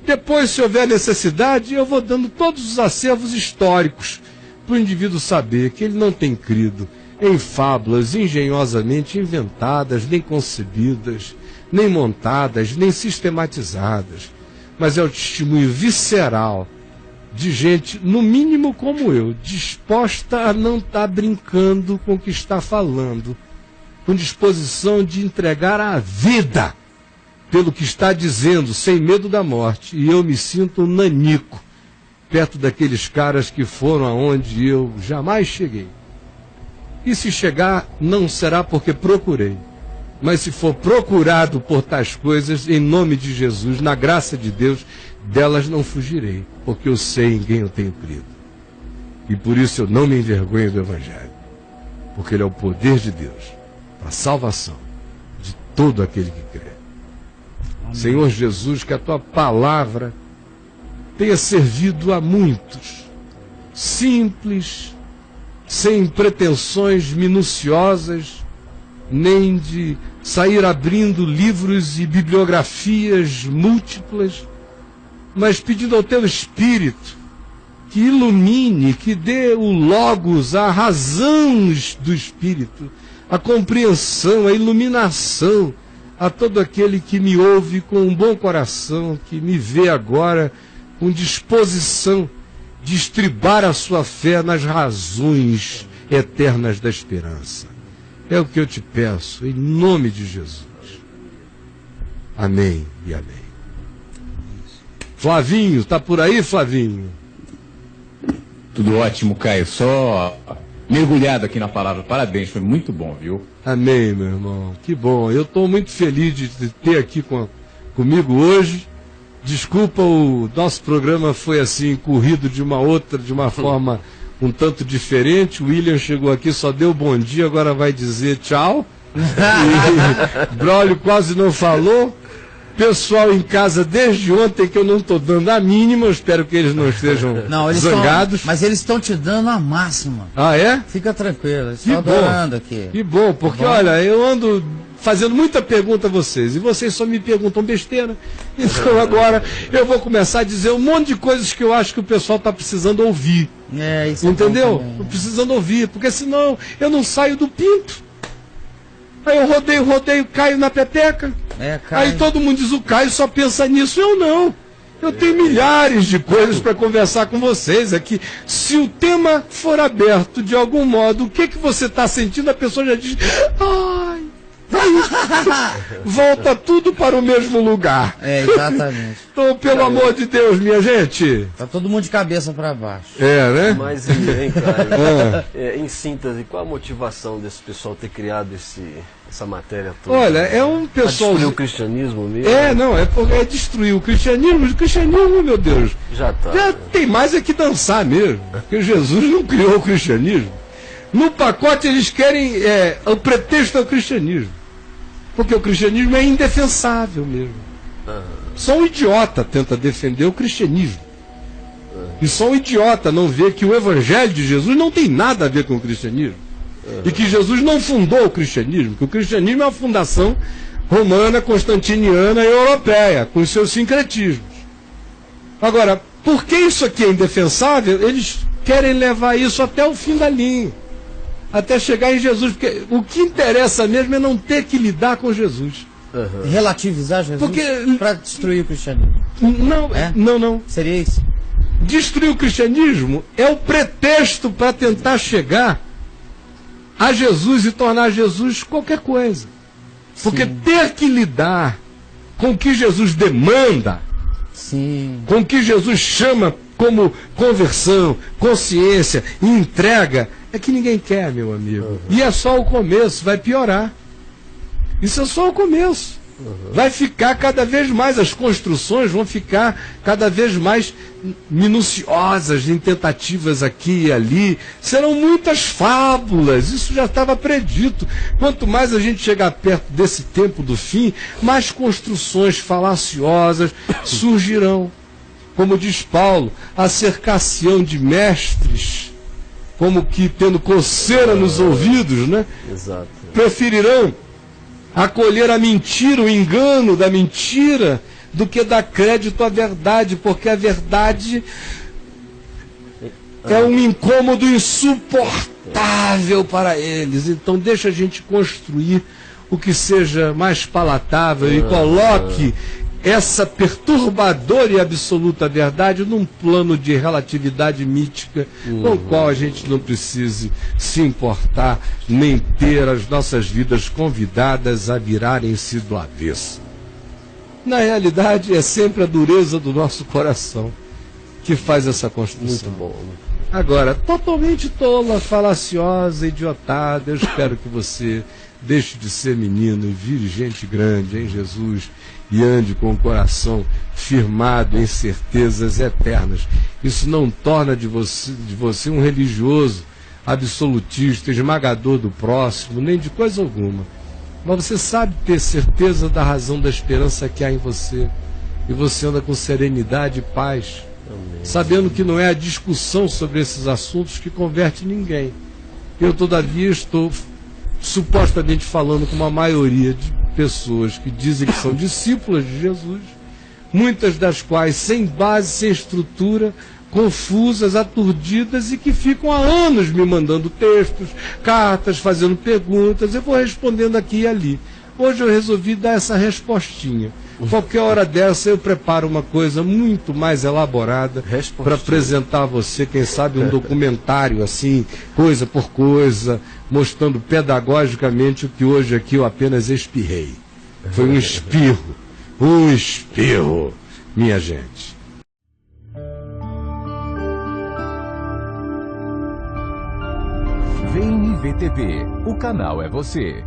Depois, se houver necessidade, eu vou dando todos os acervos históricos para o indivíduo saber que ele não tem crido em fábulas engenhosamente inventadas, nem concebidas, nem montadas, nem sistematizadas, mas é o testemunho visceral de gente, no mínimo como eu, disposta a não estar brincando com o que está falando, com disposição de entregar a vida pelo que está dizendo, sem medo da morte. E eu me sinto um nanico perto daqueles caras que foram aonde eu jamais cheguei. E se chegar, não será porque procurei, mas se for procurado por tais coisas, em nome de Jesus, na graça de Deus, delas não fugirei, porque eu sei em quem eu tenho crido. E por isso eu não me envergonho do Evangelho, porque ele é o poder de Deus para a salvação de todo aquele que crê. Amém. Senhor Jesus, que a tua palavra tenha servido a muitos, simples, sem pretensões minuciosas, nem de sair abrindo livros e bibliografias múltiplas, mas pedindo ao teu Espírito que ilumine, que dê o logos, a razão do Espírito, a compreensão, a iluminação a todo aquele que me ouve com um bom coração, que me vê agora com disposição de estribar a sua fé nas razões eternas da esperança. É o que eu te peço, em nome de Jesus. Amém e amém. Flavinho, tá por aí, Flavinho?
Tudo ótimo, Caio. Só mergulhado aqui na palavra. Parabéns, foi muito bom, viu?
Amém, meu irmão. Que bom. Eu estou muito feliz de ter aqui comigo hoje. Desculpa, o nosso programa foi assim, corrido de uma forma um tanto diferente. O William chegou aqui, só deu bom dia, agora vai dizer tchau. E Braulio quase não falou. Pessoal em casa desde ontem que eu não estou dando a mínima, eu espero que eles não estejam zangados.
Mas eles estão te dando a máxima.
Ah, é?
Fica tranquilo, estou adorando aqui.
Que bom, porque olha, eu ando fazendo muita pergunta a vocês, e vocês só me perguntam besteira. Então agora eu vou começar a dizer um monte de coisas que eu acho que o pessoal está precisando ouvir.
Isso
entendeu? Precisando ouvir, porque senão eu não saio do pinto. Aí eu rodeio, caio na peteca. Aí todo mundo diz, o Caio só pensa nisso. Eu não. Eu tenho milhares de coisas para conversar com vocês aqui. Se o tema for aberto de algum modo, o que você está sentindo, a pessoa já diz, ai, volta tudo para o mesmo lugar.
Exatamente.
Então, pelo amor de Deus, minha gente.
Tá todo mundo de cabeça para baixo.
Né?
Mas, hein, Caio, em síntese, qual a motivação desse pessoal ter criado essa matéria toda?
Olha, é um pessoal...
destruir o cristianismo mesmo?
É destruir o cristianismo. O cristianismo, meu Deus, já tem mais é que dançar mesmo. Porque Jesus não criou o cristianismo. No pacote eles querem o pretexto ao cristianismo. Porque o cristianismo é indefensável mesmo. Só um idiota tenta defender o cristianismo. E só um idiota não vê que o evangelho de Jesus não tem nada a ver com o cristianismo. E que Jesus não fundou o cristianismo, que o cristianismo é a fundação romana, constantiniana e europeia, com os seus sincretismos. Agora, por que isso aqui é indefensável? Eles querem levar isso até o fim da linha, até chegar em Jesus, porque o que interessa mesmo é não ter que lidar com Jesus.
Relativizar Jesus para destruir o cristianismo.
Não, não.
Seria isso?
Destruir o cristianismo é o pretexto para tentar chegar a Jesus e tornar Jesus qualquer coisa. Porque ter que lidar com o que Jesus demanda, com o que Jesus chama como conversão, consciência e entrega, é que ninguém quer, meu amigo. E é só o começo, vai piorar. Isso é só o começo. Vai ficar cada vez mais, as construções vão ficar cada vez mais minuciosas, em tentativas aqui e ali. Serão muitas fábulas, isso já estava predito. Quanto mais a gente chegar perto desse tempo do fim, mais construções falaciosas surgirão. Como diz Paulo, a cercação de mestres, como que tendo coceira nos ouvidos, né?
Exato.
Preferirão acolher a mentira, o engano da mentira, do que dar crédito à verdade, porque a verdade é um incômodo insuportável para eles. Então deixa a gente construir o que seja mais palatável e coloque essa perturbadora e absoluta verdade num plano de relatividade mítica com o qual a gente não precise se importar, nem ter as nossas vidas convidadas a virarem-se do avesso. Na realidade, é sempre a dureza do nosso coração que faz essa construção.
Muito bom.
Agora, totalmente tola, falaciosa, idiotada, eu espero que você deixe de ser menino e vire gente grande em Jesus e ande com o coração firmado em certezas eternas. Isso não torna de você um religioso absolutista, esmagador do próximo, nem de coisa alguma. Mas você sabe ter certeza da razão da esperança que há em você. E você anda com serenidade e paz, sabendo que não é a discussão sobre esses assuntos que converte ninguém. Eu, todavia, estou supostamente falando com uma maioria de pessoas que dizem que são discípulas de Jesus, muitas das quais sem base, sem estrutura, confusas, aturdidas e que ficam há anos me mandando textos, cartas, fazendo perguntas. Eu vou respondendo aqui e ali. Hoje eu resolvi dar essa respostinha. Qualquer hora dessa eu preparo uma coisa muito mais elaborada para apresentar a você, quem sabe um documentário assim, coisa por coisa, mostrando pedagogicamente o que hoje aqui eu apenas espirrei. Foi um espirro, minha gente.
VNVTV, o canal é você.